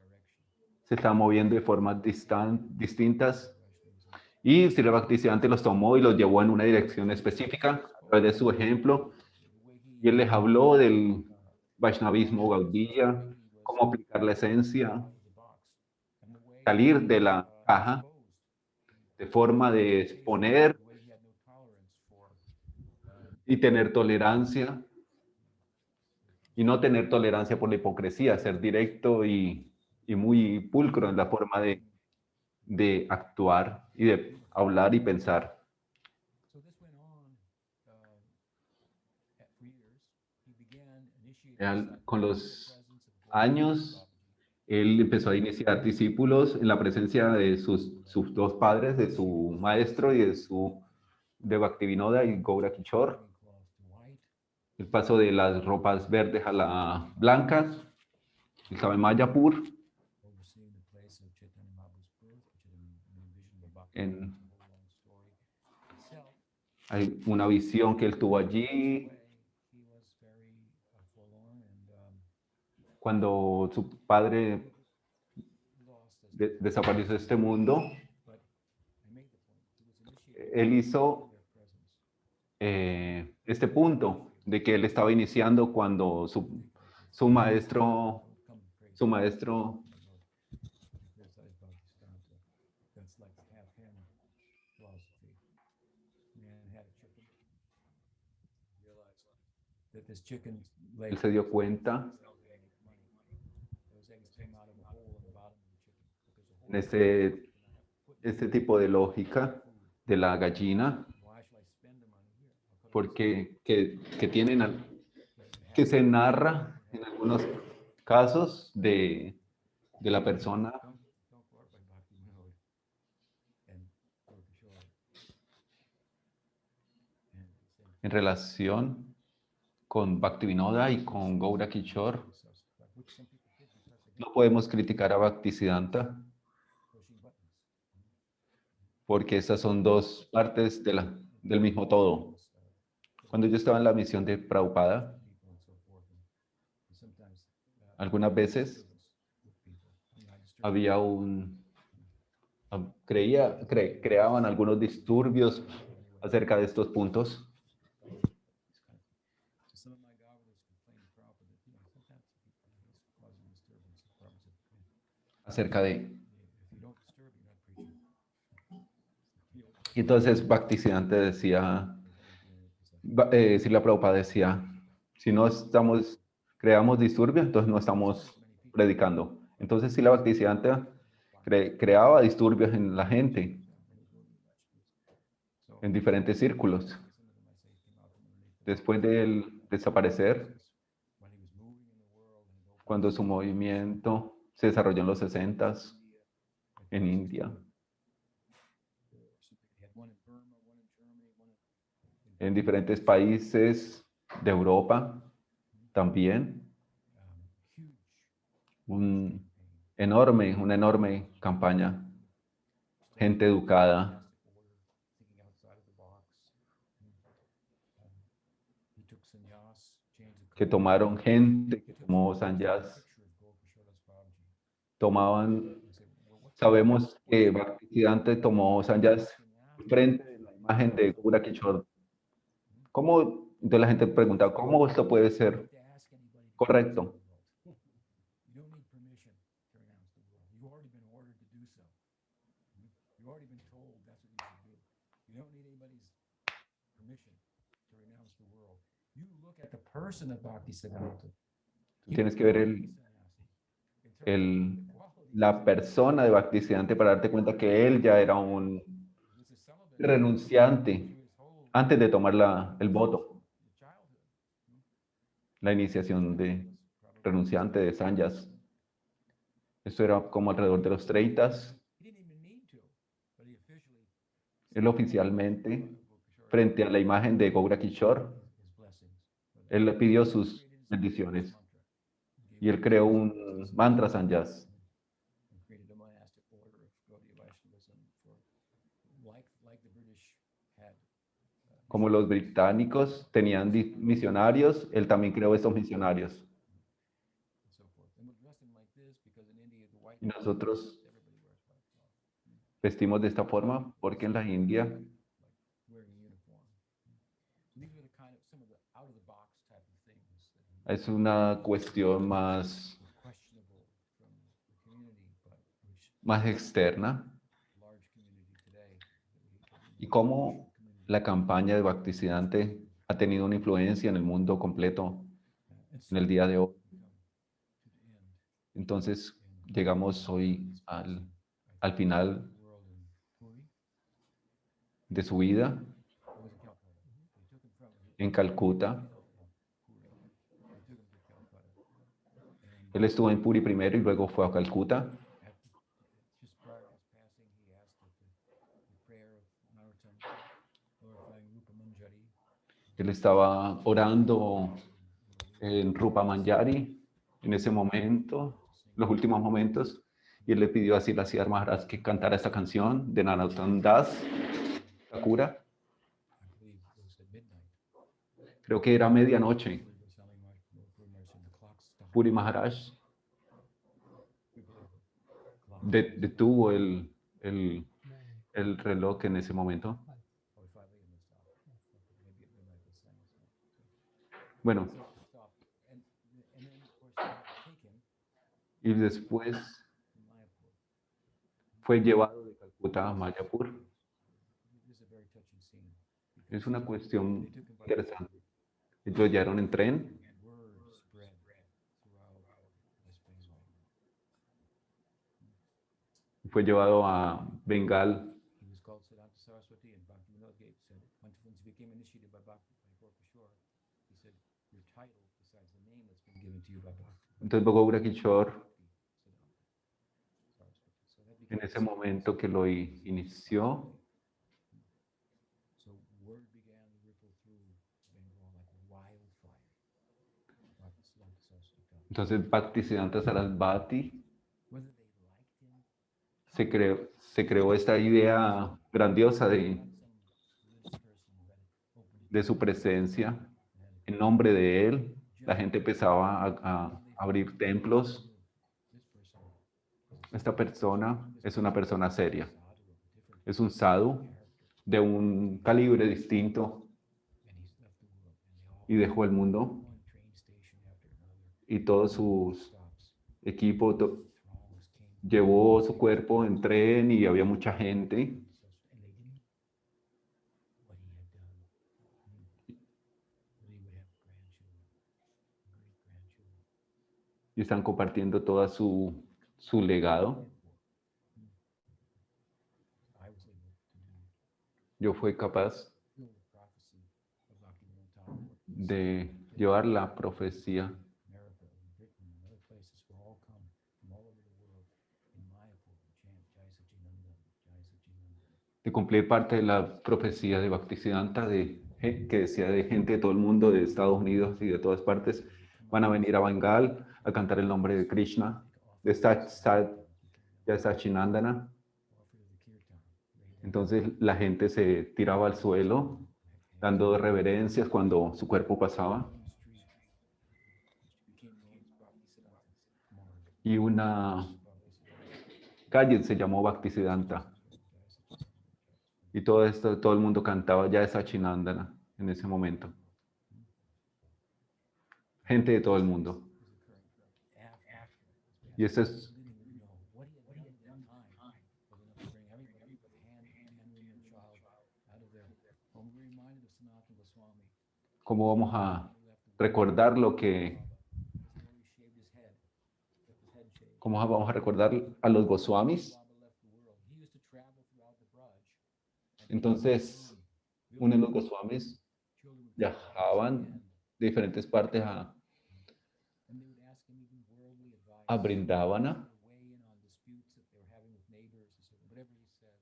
se está moviendo de formas distintas. Y Srila Bhaktisiddhanta los tomó y los llevó en una dirección específica a través de su ejemplo. Y él les habló del Vaishnavismo Gaudiya, cómo aplicar la esencia, salir de la caja, de forma de exponer y tener tolerancia. Y no tener tolerancia por la hipocresía, ser directo y muy pulcro en la forma de actuar y de hablar y pensar. Con los años, él empezó a iniciar discípulos en la presencia de sus dos padres, de su maestro y de Bhaktivinoda y Gaura Kishore. El paso de las ropas verdes a las blancas. Estaba en Mayapur. Hay una visión que él tuvo allí cuando su padre desapareció de este mundo. Él hizo este punto de que él estaba iniciando cuando su maestro él se dio cuenta en este tipo de lógica de la gallina. porque que tienen, que se narra en algunos casos de la persona Don't go out by Bhakti Vinod and Gaura Kishore. And at the same en time, relación con Bhaktivinoda y con Gaura Kishore. which some people did because again, No podemos criticar a Bhaktisiddhanta pushing buttons. porque estas son dos partes del mismo todo. Cuando yo estaba en la misión de Prabhupada, People and so forth, and sometimes algunas veces disturbance with people. You know, I disturbed había creaban algunos disturbios acerca de estos puntos, some of my Gavadas complained to Prabhupada that, you know, sometimes he's causing disturbance. And Prabhupada said, acerca de... if you don't disturb, you're not preaching. Y entonces Bhaktisiddhanta decía, Srila Prabhupada decía, si no creamos disturbios, entonces no estamos predicando. Entonces Srila Bhaktisiddhanta creaba disturbios en la gente, en diferentes círculos. Después de él desaparecer, cuando su movimiento se desarrolló en los 60s en India, en diferentes países de Europa también, una enorme campaña, gente educada, que tomaron gente, que tomó sannyas, sabemos que Bhaktisiddhanta tomó sannyas frente de la imagen de Gaura Kishore. ¿Cómo? Entonces la gente pregunta, ¿cómo esto puede ser correcto? Tú tienes que ver la persona de Bhaktisiddhanta para darte cuenta que él ya era un renunciante antes de tomar el voto, la iniciación de renunciante de sannyas. Esto era como alrededor de los 30s. Él oficialmente, frente a la imagen de Gaura Kishore, él le pidió sus bendiciones y él creó un mantra sannyas. Como los británicos tenían misionarios, él también creó estos misionarios. Y nosotros vestimos de esta forma porque en la India es una cuestión más externa. Y cómo la campaña de Bhaktisiddhanta ha tenido una influencia en el mundo completo en el día de hoy. Entonces, llegamos hoy al final de su vida en Calcuta. Él estuvo en Puri primero y luego fue a Calcuta. Él estaba orando en Rupa Manjari en ese momento, los últimos momentos, y él le pidió a Siddhar Maharaj que cantara esta canción de Narottam Das Thakura. Creo que era medianoche. Puri Maharaj detuvo el reloj en ese momento. Bueno, y después fue llevado de Calcuta a Mayapur. Es una cuestión interesante. Ellos lo llevaron en tren. Fue llevado a Bengal. Bhakti Saraswati and Bhakti Vinod gave said once he became initiated by Bhakti by Gorkashore, he said your title besides the name that's been given to you by Bhakti. Entonces Bhagavad Kishore, Saraswati. So that en became ese momento que lo inició, so word began to ripple through Bengal like wildfire. Bhakti Saraswati. entonces Bhaktisiddhanta Sarasvati Whether they liked him, se creó esta idea grandiosa some religious person read it, opened it, de su presencia. En nombre de él, la gente empezaba a abrir templos. this person Esta persona es una persona seria. Es un sadhu de un calibre distinto and he's left the world and they all y dejó el mundo one train station after another y todo su stops. equipo Throngs came llevó su cuerpo en tren y había mucha gente and they didn't what he had done. That he would have grandchildren, great grandchildren. y están compartiendo toda su legado. I was able to do Yo fui capaz fulfill the prophecy of Bhaktivinoda Thakur. de llevar la profecía America and Britain and other places will all come from all over the world in Mayapur and chant Jai Satchidananda, Jai Satchidananda. de cumplir parte de la profecía de Bhaktisiddhanta que decía de gente de todo el mundo, de Estados Unidos y de todas partes, van a venir a Bengal a cantar el nombre de Krishna, de Sachinandana. Offer the kirtan. Entonces la gente se tiraba al suelo, dando reverencias cuando su cuerpo pasaba. Became known as Bhaktisiddhanta Marg. Y una calle se llamó Bhaktisiddhanta. Y todo esto, todo el mundo cantaba ya esa Sachinandana en ese momento. Gente de todo el mundo. Y ese es What he had done at that time was enough to bring everybody with a hand, 10 women, and child out of there. When we're reminded of Sanatana Goswami, cómo vamos a recordar lo que, before he shaved his head, kept his head shaved. cómo vamos a recordar a los Goswamis. Baba left the world. He used to travel throughout the Braj. Entonces, uno de los Goswamis Children would viajaban de diferentes partes and they would ask him even worldly advice. a Brindavana. To weigh in on disputes that they were having with neighbors. And so whatever he said,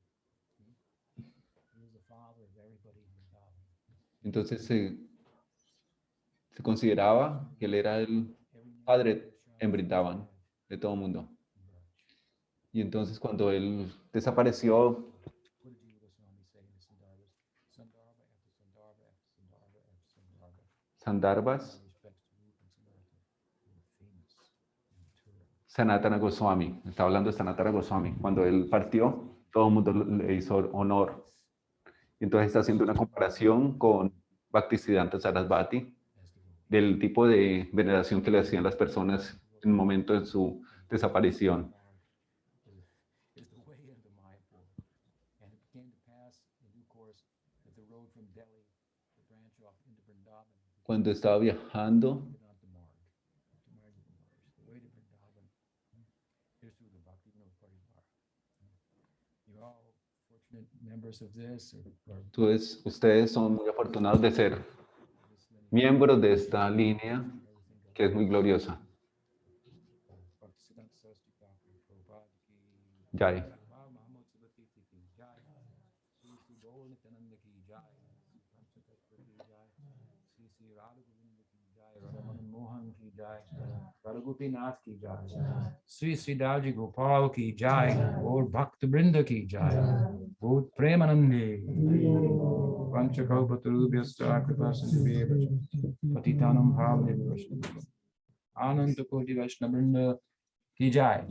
he was the father of everybody in Vrindavan. Entonces se consideraba que él era el Every night padre en Shama Brindavan de todo el mundo. in Braj. Y entonces cuando él desapareció, What did Jiva Goswami say in the Sandarbhas? Sandarbha after Sandarbha after Sandarbha after Sandarbha. Sandarbhas, All respects to Rupa and Sanatana, they were famous in Mathura. Sanatana Goswami, está hablando de Sanatana Goswami. Cuando él partió, todo el mundo le hizo honor. Y entonces está haciendo una comparación con Bhaktisiddhanta Sarasvati, del tipo de veneración que le hacían las personas en el momento de su desaparición. Is the way into Mayapur. And it came to pass in due course that the road from Delhi to branch off into Vrindavan Cuando estaba viajando, get onto Marg. To Marg is the way to Vrindavan is through the Bhaktivinoda Parivar. You're all fortunate members of this or entonces ustedes son muy afortunados de ser this lineage. miembros de esta línea Everything goes que es muy gloriosa. Bhaktisiddhanta Saraswati Thakur, Prabhupada ki Jai. Bhava Mahamad Subhaditi ki jai. Sri Sri Gaur Nityananda ki jai. Sri Panchatattva ki jai. Sri Sri Radha Govinda ki jai. Radha Mohan ki jai. Radha Gopinath ki jai. Sri Sri Dalji Gopal ki jai. Gaur Bhakta Brinda ki jai. Bhut Premanande. Panchakalpatarubhyascha Kripasindhubhyeva Patitanam Bhavane Vaishnava. Ananta Koti Vaishnava Brinda ki jai.